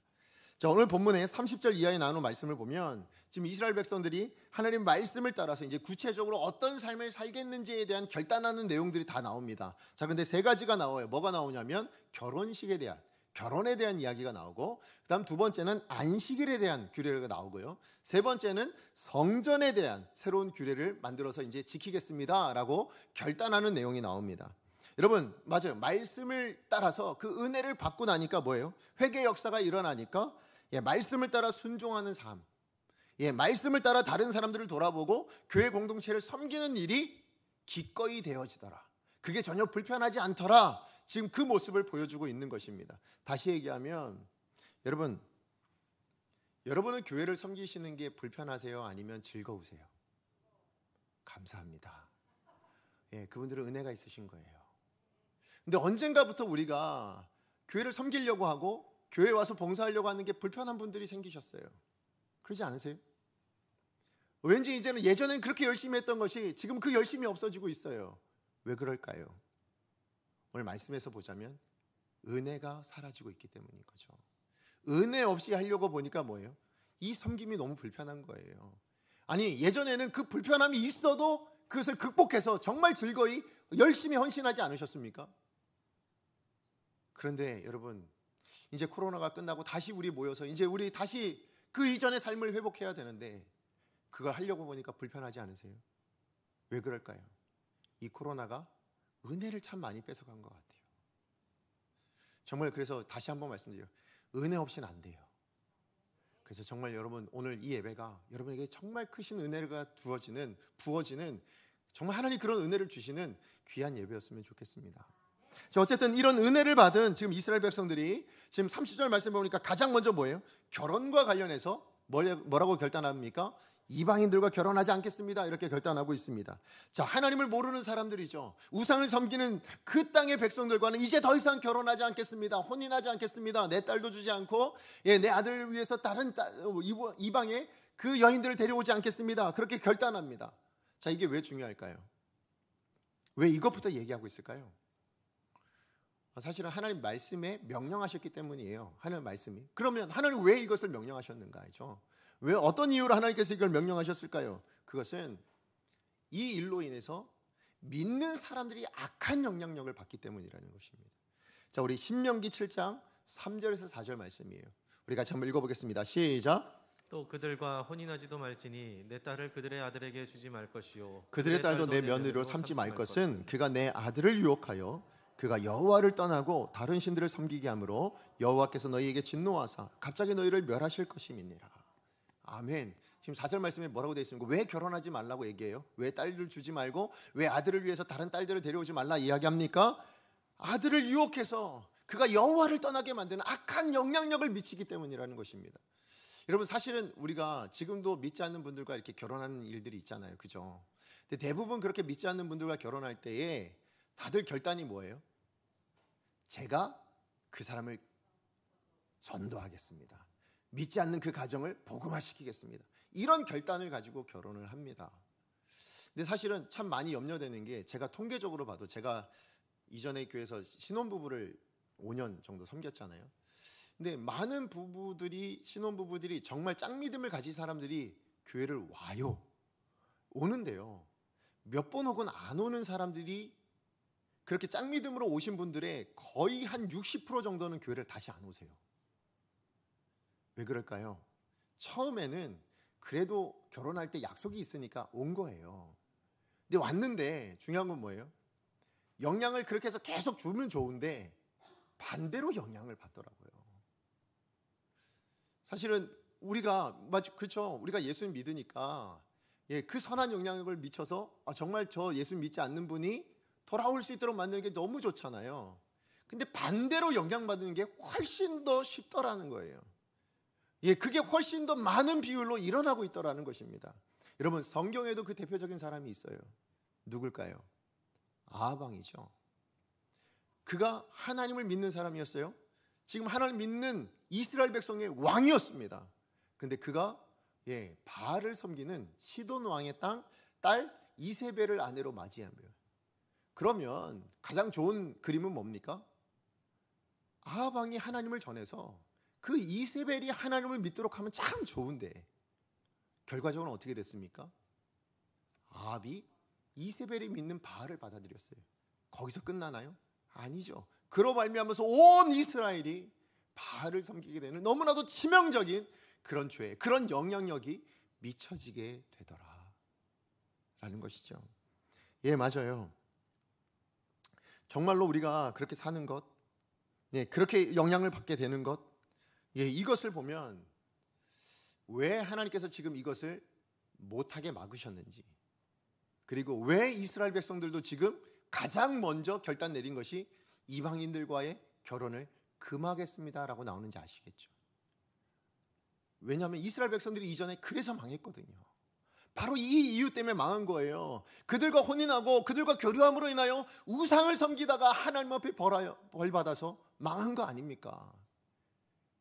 자, 오늘 본문의 30절 이하에 나오는 말씀을 보면 지금 이스라엘 백성들이 하나님 말씀을 따라서 이제 구체적으로 어떤 삶을 살겠는지에 대한 결단하는 내용들이 다 나옵니다. 자, 근데 세 가지가 나와요. 뭐가 나오냐면 결혼에 대한 이야기가 나오고, 그다음 두 번째는 안식일에 대한 규례가 나오고요. 세 번째는 성전에 대한 새로운 규례를 만들어서 이제 지키겠습니다라고 결단하는 내용이 나옵니다. 여러분, 맞아요. 말씀을 따라서 그 은혜를 받고 나니까 뭐예요? 회개 역사가 일어나니까 말씀을 따라 순종하는 삶, 말씀을 따라 다른 사람들을 돌아보고 교회 공동체를 섬기는 일이 기꺼이 되어지더라. 그게 전혀 불편하지 않더라. 지금 그 모습을 보여주고 있는 것입니다. 다시 얘기하면 여러분은 교회를 섬기시는 게 불편하세요? 아니면 즐거우세요? 감사합니다. 그분들은 은혜가 있으신 거예요. 근데 언젠가부터 우리가 교회를 섬기려고 하고 교회에 와서 봉사하려고 하는 게 불편한 분들이 생기셨어요. 그러지 않으세요? 왠지 이제는 예전엔 그렇게 열심히 했던 것이 지금 그 열심이 없어지고 있어요. 왜 그럴까요? 오늘 말씀에서 보자면 은혜가 사라지고 있기 때문인 거죠. 은혜 없이 하려고 보니까 뭐예요? 이 섬김이 너무 불편한 거예요. 아니, 예전에는 그 불편함이 있어도 그것을 극복해서 정말 즐거이 열심히 헌신하지 않으셨습니까? 그런데 여러분, 이제 코로나가 끝나고 다시 우리 모여서 이제 우리 다시 그 이전의 삶을 회복해야 되는데 그걸 하려고 보니까 불편하지 않으세요? 왜 그럴까요? 이 코로나가 은혜를 참 많이 뺏어간 것 같아요. 정말 그래서 다시 한번 말씀드려요. 은혜 없이는 안 돼요. 그래서 정말 여러분, 오늘 이 예배가 여러분에게 정말 크신 은혜가 부어지는 정말 하나님 그런 은혜를 주시는 귀한 예배였으면 좋겠습니다. 자, 어쨌든 이런 은혜를 받은 지금 이스라엘 백성들이 지금 30절 말씀 보니까 가장 먼저 뭐예요? 결혼과 관련해서 뭐라고 결단합니까? 이방인들과 결혼하지 않겠습니다. 이렇게 결단하고 있습니다. 자, 하나님을 모르는 사람들이죠. 우상을 섬기는 그 땅의 백성들과는 이제 더 이상 결혼하지 않겠습니다. 혼인하지 않겠습니다. 내 딸도 주지 않고 내 아들을 위해서 다른 이방의 그 여인들을 데려오지 않겠습니다. 그렇게 결단합니다. 자, 이게 왜 중요할까요? 왜 이것부터 얘기하고 있을까요? 사실은 하나님 말씀에 명령하셨기 때문이에요. 하나님 말씀이. 그러면 하나님 왜 이것을 명령하셨는가 하죠? 왜 어떤 이유로 하나님께서 이걸 명령하셨을까요? 그것은 이 일로 인해서 믿는 사람들이 악한 영향력을 받기 때문이라는 것입니다. 자, 우리 신명기 7장 3절에서 4절 말씀이에요. 우리 같이 한번 읽어보겠습니다. 시작. 또 그들과 혼인하지도 말지니 내 딸을 그들의 아들에게 주지 말 것이요 그들의 딸도 내 며느리로 삼지 말 것은 그가 내 아들을 유혹하여 그가 여호와를 떠나고 다른 신들을 섬기게 하므로 여호와께서 너희에게 진노하사 갑자기 너희를 멸하실 것임이니라. 아멘. 지금 4절 말씀에 뭐라고 되어 있습니까? 왜 결혼하지 말라고 얘기해요? 왜 딸을 주지 말고 왜 아들을 위해서 다른 딸들을 데려오지 말라 이야기합니까? 아들을 유혹해서 그가 여호와를 떠나게 만드는 악한 영향력을 미치기 때문이라는 것입니다. 여러분, 사실은 우리가 지금도 믿지 않는 분들과 이렇게 결혼하는 일들이 있잖아요. 그죠? 근데 대부분 그렇게 믿지 않는 분들과 결혼할 때에 다들 결단이 뭐예요? 제가 그 사람을 전도하겠습니다. 믿지 않는 그 가정을 복음화시키겠습니다. 이런 결단을 가지고 결혼을 합니다. 근데 사실은 참 많이 염려되는 게, 제가 통계적으로 봐도 제가 이전에 교회에서 신혼부부를 5년 정도 섬겼잖아요. 근데 많은 신혼부부들이 정말 짝믿음을 가진 사람들이 교회를 와요. 오는데요, 몇 번 혹은 안 오는 사람들이, 그렇게 짝믿음으로 오신 분들의 거의 한 60% 정도는 교회를 다시 안 오세요. 왜 그럴까요? 처음에는 그래도 결혼할 때 약속이 있으니까 온 거예요. 근데 왔는데 중요한 건 뭐예요? 영향을 그렇게 해서 계속 주면 좋은데 반대로 영향을 받더라고요. 사실은 우리가 그렇죠. 우리가 예수님 믿으니까 그 선한 영향력을 미쳐서 정말 저 예수님 믿지 않는 분이 돌아올 수 있도록 만드는 게 너무 좋잖아요. 근데 반대로 영향받는 게 훨씬 더 쉽더라는 거예요. 그게 훨씬 더 많은 비율로 일어나고 있더라는 것입니다. 여러분, 성경에도 그 대표적인 사람이 있어요. 누굴까요? 아하방이죠. 그가 하나님을 믿는 사람이었어요. 지금 하나님 믿는 이스라엘 백성의 왕이었습니다. 그런데 그가 바알을 섬기는 시돈 왕의 딸 이세벨을 아내로 맞이하며, 그러면 가장 좋은 그림은 뭡니까? 아하방이 하나님을 전해서 그 이세벨이 하나님을 믿도록 하면 참 좋은데, 결과적으로 어떻게 됐습니까? 아합이 이세벨이 믿는 바알을 받아들였어요. 거기서 끝나나요? 아니죠. 그로 말미암아서 온 이스라엘이 바알을 섬기게 되는 너무나도 치명적인 그런 죄, 그런 영향력이 미쳐지게 되더라 라는 것이죠. 맞아요. 정말로 우리가 그렇게 사는 것, 그렇게 영향을 받게 되는 것, 이것을 보면 왜 하나님께서 지금 이것을 못하게 막으셨는지, 그리고 왜 이스라엘 백성들도 지금 가장 먼저 결단 내린 것이 이방인들과의 결혼을 금하겠습니다라고 나오는지 아시겠죠? 왜냐하면 이스라엘 백성들이 이전에 그래서 망했거든요. 바로 이 이유 때문에 망한 거예요. 그들과 혼인하고 그들과 교류함으로 인하여 우상을 섬기다가 하나님 앞에 벌 받아서 망한 거 아닙니까?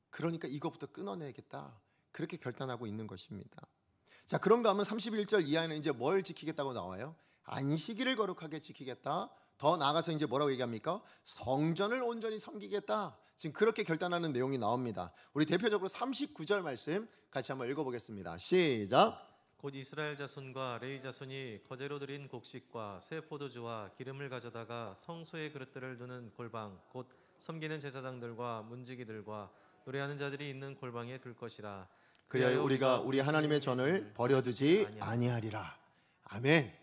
그러니까 이것부터 끊어내겠다, 그렇게 결단하고 있는 것입니다. 자, 그런가 하면 31절 이하에는 이제 뭘 지키겠다고 나와요? 안식일을 거룩하게 지키겠다, 더 나아가서 이제 뭐라고 얘기합니까? 성전을 온전히 섬기겠다. 지금 그렇게 결단하는 내용이 나옵니다. 우리 대표적으로 39절 말씀 같이 한번 읽어보겠습니다. 시작. 곧 이스라엘 자손과 레위 자손이 거제로 드린 곡식과 새 포도주와 기름을 가져다가 성소의 그릇들을 두는 골방 곧 섬기는 제사장들과 문지기들과 노래하는 자들이 있는 골방에 둘 것이라. 그리하여 우리가 우리 하나님의 전을 버려두지 아니하리라. 아멘.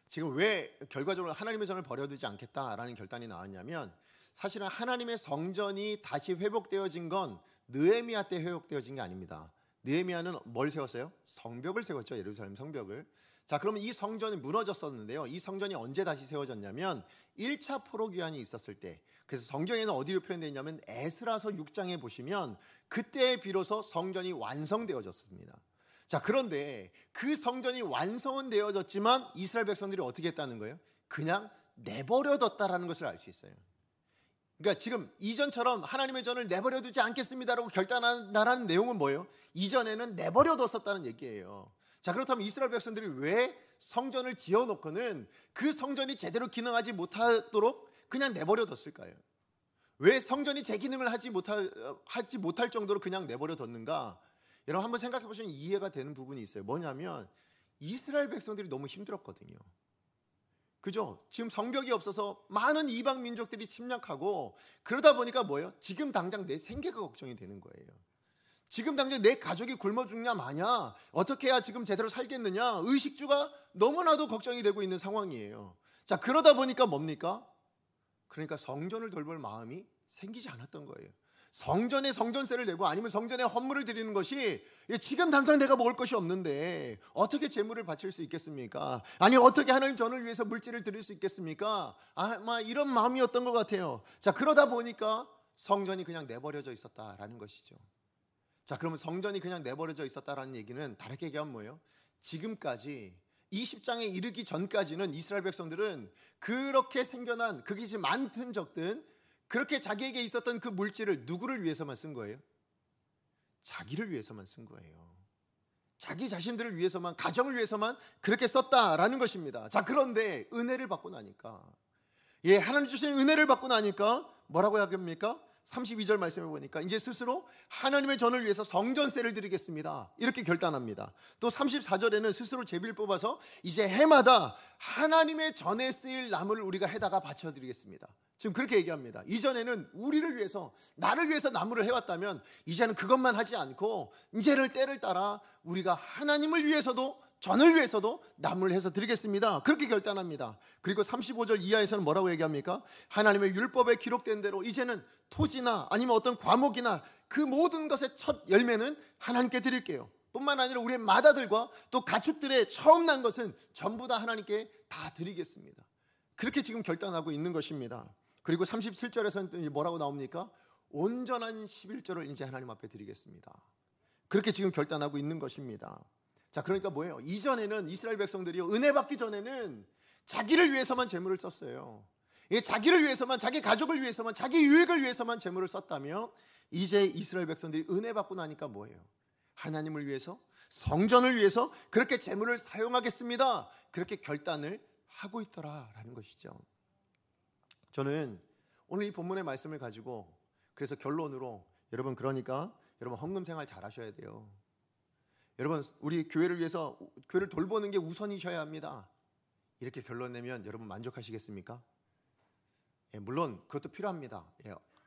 지금 왜 결과적으로 하나님의 전을 버려두지 않겠다라는 결단이 나왔냐면, 사실은 하나님의 성전이 다시 회복되어진 건 느헤미야 때 회복되어진 게 아닙니다. 느헤미야는 뭘 세웠어요? 성벽을 세웠죠. 예루살렘 성벽을. 자, 그러면 이 성전이 무너졌었는데요. 이 성전이 언제 다시 세워졌냐면 1차 포로기환이 있었을 때. 그래서 성경에는 어디로 표현되어 있냐면 에스라서 6장에 보시면 그때 비로소 성전이 완성되어졌습니다. 자, 그런데 그 성전이 완성은 되어졌지만 이스라엘 백성들이 어떻게 했다는 거예요? 그냥 내버려뒀다라는 것을 알 수 있어요. 그러니까 지금 이전처럼 하나님의 전을 내버려두지 않겠습니다라고 결단한다라는 내용은 뭐예요? 이전에는 내버려뒀었다는 얘기예요. 자, 그렇다면 이스라엘 백성들이 왜 성전을 지어놓고는 그 성전이 제대로 기능하지 못하도록 그냥 내버려뒀을까요? 왜 성전이 제 기능을 하지 못할 정도로 그냥 내버려뒀는가? 여러분 한번 생각해 보시면 이해가 되는 부분이 있어요. 뭐냐면 이스라엘 백성들이 너무 힘들었거든요. 그죠? 지금 성벽이 없어서 많은 이방 민족들이 침략하고 그러다 보니까 뭐예요? 지금 당장 내 생계가 걱정이 되는 거예요. 지금 당장 내 가족이 굶어 죽냐 마냐, 어떻게 해야 지금 제대로 살겠느냐, 의식주가 너무나도 걱정이 되고 있는 상황이에요. 자, 그러다 보니까 뭡니까? 그러니까 성전을 돌볼 마음이 생기지 않았던 거예요. 성전에 성전세를 내고 아니면 성전에 헌물을 드리는 것이 지금 당장 내가 먹을 것이 없는데 어떻게 제물을 바칠 수 있겠습니까? 아니 어떻게 하나님 전을 위해서 물질을 드릴 수 있겠습니까? 아마 이런 마음이었던 것 같아요. 자, 그러다 보니까 성전이 그냥 내버려져 있었다라는 것이죠. 자, 그러면 성전이 그냥 내버려져 있었다라는 얘기는 다르게 얘기하면 뭐예요? 지금까지 이 10장에 이르기 전까지는 이스라엘 백성들은 그렇게 생겨난 그게 지금 많든 적든 그렇게 자기에게 있었던 그 물질을 누구를 위해서만 쓴 거예요? 자기를 위해서만 쓴 거예요. 자기 자신들을 위해서만, 가정을 위해서만 그렇게 썼다라는 것입니다. 자, 그런데 은혜를 받고 나니까, 하나님 주시는 은혜를 받고 나니까 뭐라고 합니까? 32절 말씀을 보니까 이제 스스로 하나님의 전을 위해서 성전세를 드리겠습니다, 이렇게 결단합니다. 또 34절에는 스스로 제비를 뽑아서 이제 해마다 하나님의 전에 쓰일 나무를 우리가 해다가 바쳐드리겠습니다. 지금 그렇게 얘기합니다. 이전에는 우리를 위해서, 나를 위해서 나무를 해왔다면 이제는 그것만 하지 않고 이제는 때를 따라 우리가 하나님을 위해서도 전을 위해서도 나무를 해서 드리겠습니다, 그렇게 결단합니다. 그리고 35절 이하에서는 뭐라고 얘기합니까? 하나님의 율법에 기록된 대로 이제는 토지나 아니면 어떤 과목이나 그 모든 것의 첫 열매는 하나님께 드릴게요. 뿐만 아니라 우리의 마다들과 또 가축들의 처음 난 것은 전부 다 하나님께 다 드리겠습니다. 그렇게 지금 결단하고 있는 것입니다. 그리고 37절에서는 뭐라고 나옵니까? 온전한 11조를 이제 하나님 앞에 드리겠습니다. 그렇게 지금 결단하고 있는 것입니다. 자, 그러니까 뭐예요? 이전에는 이스라엘 백성들이 은혜 받기 전에는 자기를 위해서만 재물을 썼어요. 자기를 위해서만, 자기 가족을 위해서만, 자기 유익을 위해서만 재물을 썼다면 이제 이스라엘 백성들이 은혜 받고 나니까 뭐예요? 하나님을 위해서, 성전을 위해서 그렇게 재물을 사용하겠습니다, 그렇게 결단을 하고 있더라라는 것이죠. 저는 오늘 이 본문의 말씀을 가지고 그래서 결론으로 여러분 헌금 생활 잘 하셔야 돼요. 여러분, 우리 교회를 위해서 교회를 돌보는 게 우선이셔야 합니다. 이렇게 결론 내면 여러분 만족하시겠습니까? 물론 그것도 필요합니다.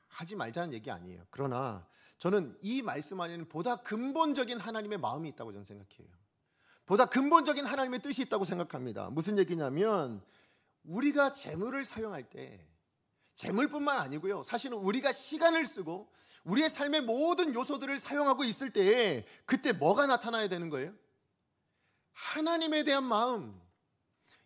하지 말자는 얘기 아니에요. 그러나 저는 이 말씀 안에는 보다 근본적인 하나님의 마음이 있다고 저는 생각해요. 보다 근본적인 하나님의 뜻이 있다고 생각합니다. 무슨 얘기냐면 우리가 재물을 사용할 때, 재물뿐만 아니고요, 사실은 우리가 시간을 쓰고 우리의 삶의 모든 요소들을 사용하고 있을 때 그때 뭐가 나타나야 되는 거예요? 하나님에 대한 마음.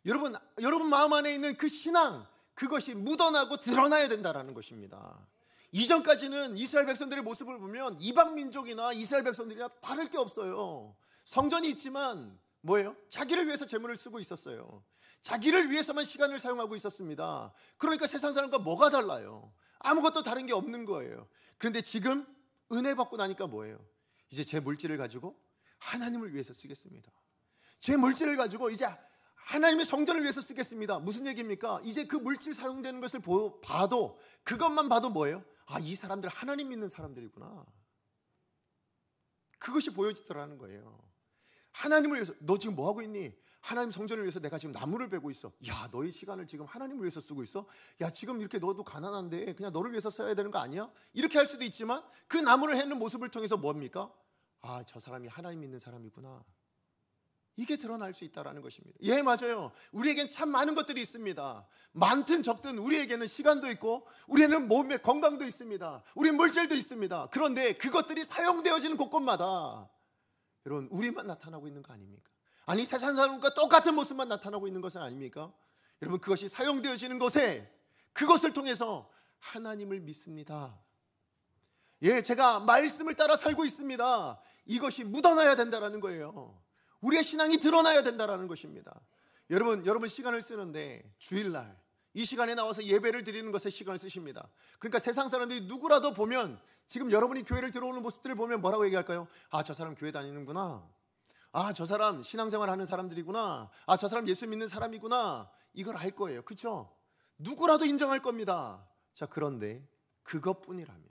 여러분 마음 안에 있는 그 신앙, 그것이 묻어나고 드러나야 된다는 것입니다. 이전까지는 이스라엘 백성들의 모습을 보면 이방 민족이나 이스라엘 백성들이나 다를 게 없어요. 성전이 있지만 뭐예요? 자기를 위해서 재물을 쓰고 있었어요. 자기를 위해서만 시간을 사용하고 있었습니다. 그러니까 세상 사람과 뭐가 달라요? 아무것도 다른 게 없는 거예요. 그런데 지금 은혜 받고 나니까 뭐예요? 이제 제 물질을 가지고 하나님을 위해서 쓰겠습니다. 제 물질을 가지고 이제 하나님의 성전을 위해서 쓰겠습니다. 무슨 얘기입니까? 이제 그 물질 사용되는 것을 봐도, 그것만 봐도 뭐예요? 아, 이 사람들 하나님 믿는 사람들이구나. 그것이 보여지더라는 거예요. 하나님을 위해서, 너 지금 뭐 하고 있니? 하나님 성전을 위해서 내가 지금 나무를 베고 있어. 야, 너의 시간을 지금 하나님을 위해서 쓰고 있어? 야, 지금 이렇게 너도 가난한데 그냥 너를 위해서 써야 되는 거 아니야? 이렇게 할 수도 있지만 그 나무를 해는 모습을 통해서 뭡니까? 아, 저 사람이 하나님 믿는 사람이구나. 이게 드러날 수 있다는 것입니다. 예, 맞아요. 우리에겐 참 많은 것들이 있습니다. 많든 적든 우리에게는 시간도 있고, 우리는 몸에 건강도 있습니다. 우리 물질도 있습니다. 그런데 그것들이 사용되어지는 곳곳마다 여러분, 우리만 나타나고 있는 거 아닙니까? 아니, 세상 사람과 똑같은 모습만 나타나고 있는 것은 아닙니까? 여러분, 그것이 사용되어지는 것에, 그것을 통해서 하나님을 믿습니다. 예, 제가 말씀을 따라 살고 있습니다. 이것이 묻어나야 된다는 거예요. 우리의 신앙이 드러나야 된다는 것입니다. 여러분 시간을 쓰는데 주일날 이 시간에 나와서 예배를 드리는 것에 시간을 쓰십니다. 그러니까 세상 사람들이 누구라도 보면, 지금 여러분이 교회를 들어오는 모습들을 보면 뭐라고 얘기할까요? 아, 저 사람 교회 다니는구나. 아, 저 사람 신앙생활 하는 사람들이구나. 아, 저 사람 예수 믿는 사람이구나. 이걸 알 거예요. 그렇죠? 누구라도 인정할 겁니다. 자, 그런데 그것뿐이라면,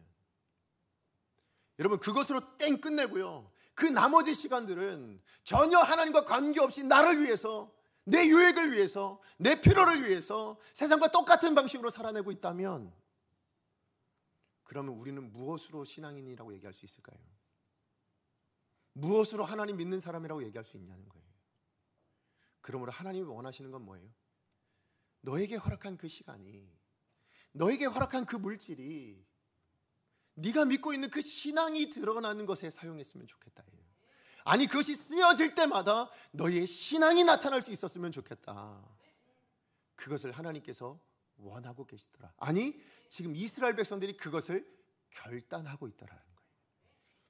여러분, 그것으로 땡 끝내고요, 그 나머지 시간들은 전혀 하나님과 관계없이 나를 위해서, 내 유익을 위해서, 내 필요를 위해서 세상과 똑같은 방식으로 살아내고 있다면, 그러면 우리는 무엇으로 신앙인이라고 얘기할 수 있을까요? 무엇으로 하나님 믿는 사람이라고 얘기할 수 있냐는 거예요. 그러므로 하나님이 원하시는 건 뭐예요? 너에게 허락한 그 시간이, 너에게 허락한 그 물질이 네가 믿고 있는 그 신앙이 드러나는 것에 사용했으면 좋겠다. 아니, 그것이 쓰여질 때마다 너의 신앙이 나타날 수 있었으면 좋겠다. 그것을 하나님께서 원하고 계시더라. 아니, 지금 이스라엘 백성들이 그것을 결단하고 있더라는 거예요.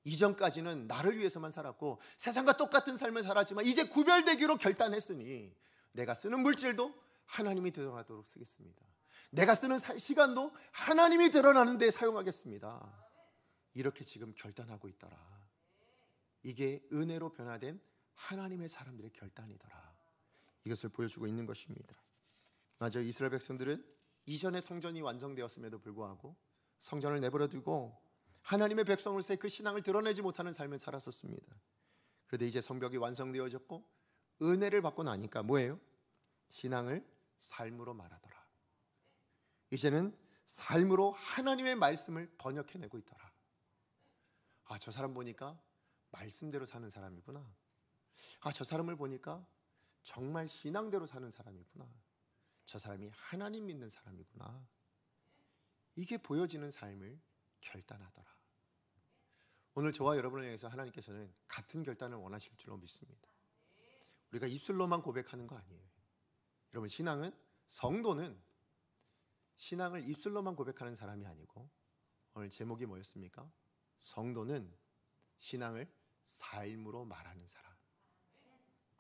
이전까지는 나를 위해서만 살았고 세상과 똑같은 삶을 살았지만 이제 구별되기로 결단했으니 내가 쓰는 물질도 하나님이 드러나도록 쓰겠습니다. 내가 쓰는 시간도 하나님이 드러나는 데 사용하겠습니다. 이렇게 지금 결단하고 있더라. 이게 은혜로 변화된 하나님의 사람들의 결단이더라. 이것을 보여주고 있는 것입니다. 맞아요. 이스라엘 백성들은 이전에 성전이 완성되었음에도 불구하고 성전을 내버려 두고 하나님의 백성으로서의 그 신앙을 드러내지 못하는 삶을 살았었습니다. 그런데 이제 성벽이 완성되어졌고 은혜를 받고 나니까 뭐예요? 신앙을 삶으로 말하더라. 이제는 삶으로 하나님의 말씀을 번역해내고 있더라. 아, 저 사람 보니까 말씀대로 사는 사람이구나. 아, 저 사람을 보니까 정말 신앙대로 사는 사람이구나. 저 사람이 하나님 믿는 사람이구나. 이게 보여지는 삶을 결단하더라. 오늘 저와 여러분을 향해서 하나님께서는 같은 결단을 원하실 줄로 믿습니다. 우리가 입술로만 고백하는 거 아니에요. 여러분, 성도는 신앙을 입술로만 고백하는 사람이 아니고, 오늘 제목이 뭐였습니까? 성도는 신앙을 삶으로 말하는 사람.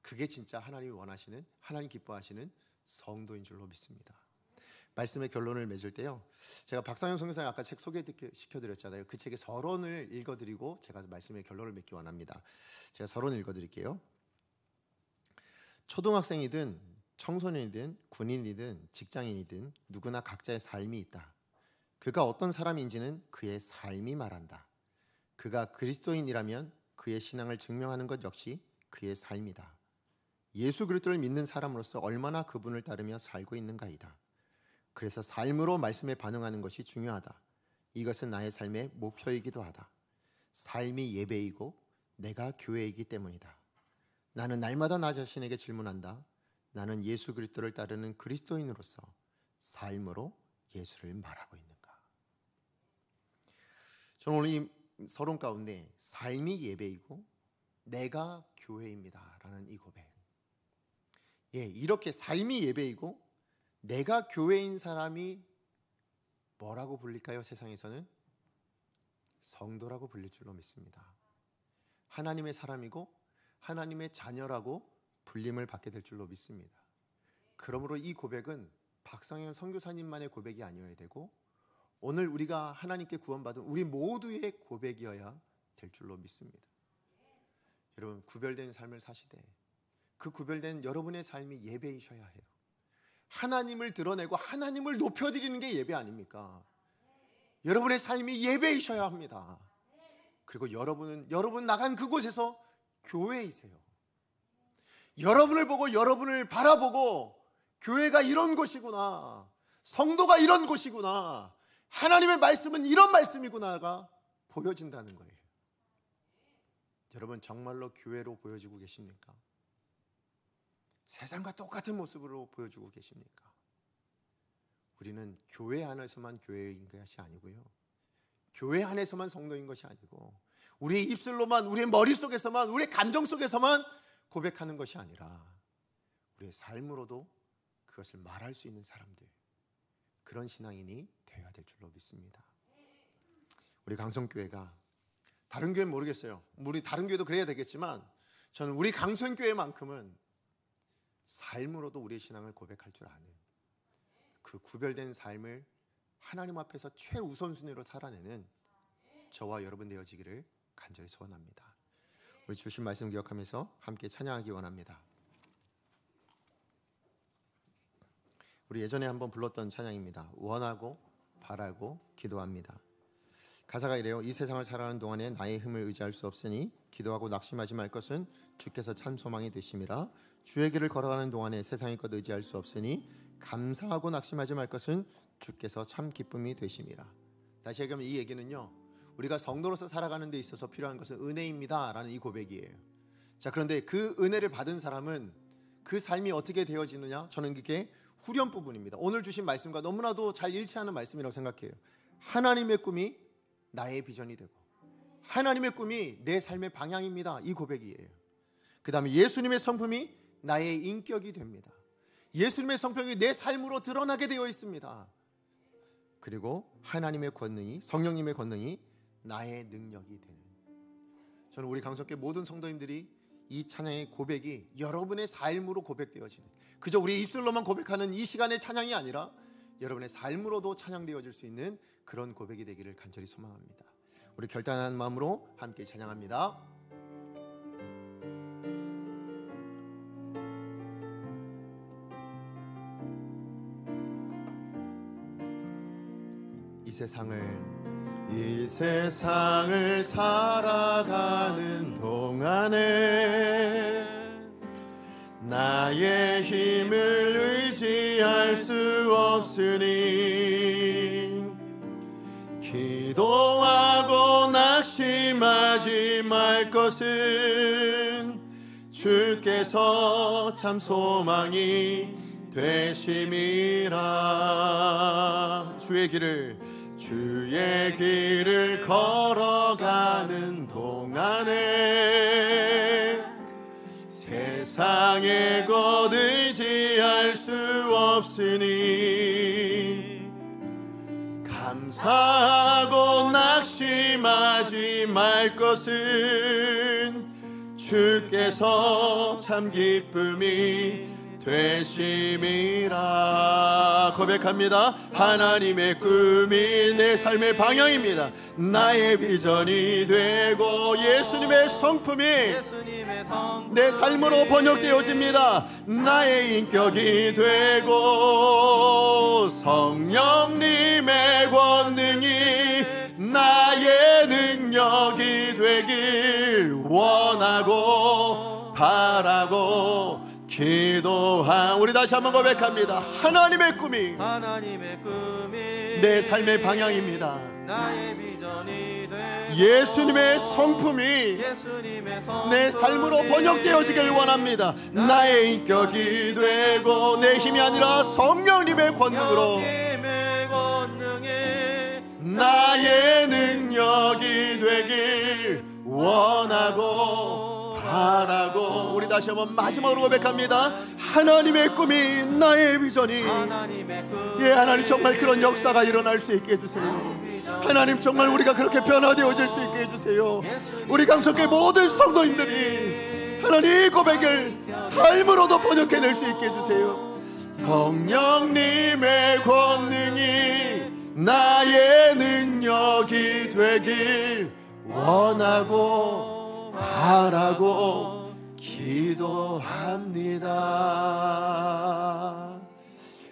그게 진짜 하나님이 원하시는, 하나님 기뻐하시는 성도인 줄로 믿습니다. 말씀의 결론을 맺을 때요, 제가 박상현 선교사님 아까 책 소개시켜드렸잖아요. 그 책의 서론을 읽어드리고 제가 말씀의 결론을 맺기 원합니다. 제가 서론을 읽어드릴게요. 초등학생이든 청소년이든 군인이든 직장인이든 누구나 각자의 삶이 있다. 그가 어떤 사람인지는 그의 삶이 말한다. 그가 그리스도인이라면 그의 신앙을 증명하는 것 역시 그의 삶이다. 예수 그리스도를 믿는 사람으로서 얼마나 그분을 따르며 살고 있는가이다. 그래서 삶으로 말씀에 반응하는 것이 중요하다. 이것은 나의 삶의 목표이기도 하다. 삶이 예배이고 내가 교회이기 때문이다. 나는 날마다 나 자신에게 질문한다. 나는 예수 그리스도를 따르는 그리스도인으로서 삶으로 예수를 말하고 있는가? 저는 오늘 이 서론 가운데 삶이 예배이고 내가 교회입니다 라는 이 고백, 이렇게 삶이 예배이고 내가 교회인 사람이 뭐라고 불릴까요? 세상에서는 성도라고 불릴 줄로 믿습니다. 하나님의 사람이고 하나님의 자녀라고 불림을 받게 될 줄로 믿습니다. 그러므로 이 고백은 박상현 선교사님만의 고백이 아니어야 되고 오늘 우리가 하나님께 구원받은 우리 모두의 고백이어야 될 줄로 믿습니다. 여러분, 구별된 삶을 사시되 그 구별된 여러분의 삶이 예배이셔야 해요. 하나님을 드러내고 하나님을 높여드리는 게 예배 아닙니까? 여러분의 삶이 예배이셔야 합니다. 그리고 여러분 나간 그곳에서 교회이세요. 여러분을 보고 여러분을 바라보고 교회가 이런 곳이구나, 성도가 이런 곳이구나, 하나님의 말씀은 이런 말씀이구나가 보여진다는 거예요. 여러분 정말로 교회로 보여지고 계십니까? 세상과 똑같은 모습으로 보여주고 계십니까? 우리는 교회 안에서만 교회인 것이 아니고요, 교회 안에서만 성도인 것이 아니고, 우리의 입술로만, 우리의 머릿속에서만, 우리의 감정 속에서만 고백하는 것이 아니라 우리의 삶으로도 그것을 말할 수 있는 사람들, 그런 신앙인이 되어야 될 줄로 믿습니다. 우리 강성교회가, 다른 교회는 모르겠어요, 우리 다른 교회도 그래야 되겠지만 저는 우리 강성교회만큼은 삶으로도 우리의 신앙을 고백할 줄 아는 그 구별된 삶을 하나님 앞에서 최우선순위로 살아내는 저와 여러분 되어지기를 간절히 소원합니다. 우리 주신 말씀 기억하면서 함께 찬양하기 원합니다. 우리 예전에 한번 불렀던 찬양입니다. 원하고 바라고 기도합니다. 가사가 이래요. 이 세상을 살아가는 동안에 나의 힘을 의지할 수 없으니 기도하고 낙심하지 말 것은 주께서 참 소망이 되심이라. 주의 길을 걸어가는 동안에 세상의 것 의지할 수 없으니 감사하고 낙심하지 말 것은 주께서 참 기쁨이 되심이라. 다시 얘기하면 이 얘기는요, 우리가 성도로서 살아가는 데 있어서 필요한 것은 은혜입니다 라는 이 고백이에요. 자, 그런데 그 은혜를 받은 사람은 그 삶이 어떻게 되어지느냐? 저는 그게 후렴 부분입니다. 오늘 주신 말씀과 너무나도 잘 일치하는 말씀이라고 생각해요. 하나님의 꿈이 나의 비전이 되고 하나님의 꿈이 내 삶의 방향입니다, 이 고백이에요. 그 다음에 예수님의 성품이 나의 인격이 됩니다. 예수님의 성품이 내 삶으로 드러나게 되어 있습니다. 그리고 하나님의 권능이, 성령님의 권능이 나의 능력이 되는, 저는 우리 강석교 모든 성도님들이 이 찬양의 고백이 여러분의 삶으로 고백되어지는, 그저 우리 입술로만 고백하는 이 시간의 찬양이 아니라 여러분의 삶으로도 찬양되어질 수 있는 그런 고백이 되기를 간절히 소망합니다. 우리 결단한 마음으로 함께 찬양합니다. 이 세상을 살아가는 동안에 나의 힘을 의지할 수 없으니 기도하고 낙심하지 말 것은 주께서 참 소망이 되심이라. 주의 길을 걸어가는 동안에 세상의 것 의지할 수 없으니 감사하고 낙심하지 말 것은 주께서 참 기쁨이 되심이라. 고백합니다. 하나님의 꿈이 내 삶의 방향입니다. 나의 비전이 되고 예수님의 성품이 내 삶으로 번역되어집니다. 나의 인격이 되고 성령님의 권능이 나의 능력이 되길 원하고 바라고 기도한, 우리 다시 한번 고백합니다. 하나님의 꿈이 내 삶의 방향입니다. 나의 비전이 되고 예수님의 성품이 내 삶으로 번역되어지길 원합니다. 나의 인격이 되고 내 힘이 아니라 성령님의 권능으로 나의 능력이 되길 원하고 바라고. 우리 다시 한번 마지막으로 고백합니다. 하나님의 꿈이 나의 비전이. 예, 하나님 정말 그런 역사가 일어날 수 있게 해주세요. 하나님 정말 우리가 그렇게 변화되어질 수 있게 해주세요. 우리 강석의 모든 성도님들이 하나님 고백을 삶으로도 번역해낼 수 있게 해주세요. 성령님의 권능이 나의 능력이 되길 원하고 바라고 기도합니다.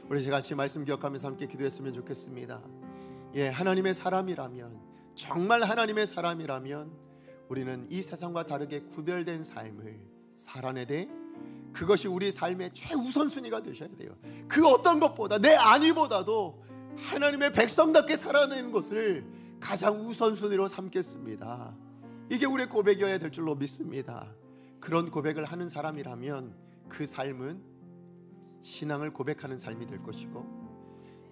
우리 같이 말씀 기억하면서 함께 기도했으면 좋겠습니다. 예, 하나님의 사람이라면, 정말 하나님의 사람이라면 우리는 이 세상과 다르게 구별된 삶을 살아내야 돼. 그것이 우리 삶의 최우선순위가 되셔야 돼요. 그 어떤 것보다, 내 안위보다도 하나님의 백성답게 살아내는 것을 가장 우선순위로 삼겠습니다. 이게 우리의 고백이어야 될 줄로 믿습니다. 그런 고백을 하는 사람이라면 그 삶은 신앙을 고백하는 삶이 될 것이고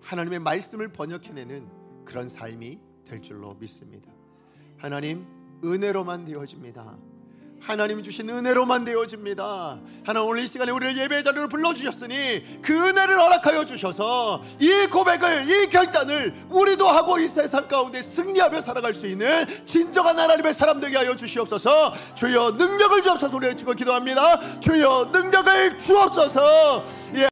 하나님의 말씀을 번역해내는 그런 삶이 될 줄로 믿습니다. 하나님, 은혜로만 되어집니다. 하나님이 주신 은혜로만 되어집니다. 하나님, 오늘 이 시간에 우리를 예배의 자리로 불러주셨으니 그 은혜를 허락하여 주셔서 이 고백을, 이 결단을 우리도 하고 이 세상 가운데 승리하며 살아갈 수 있는 진정한 하나님의 사람 되게 하여 주시옵소서. 주여 능력을 주옵소서. 우리 외치고 기도합니다. 주여 능력을 주옵소서. 예.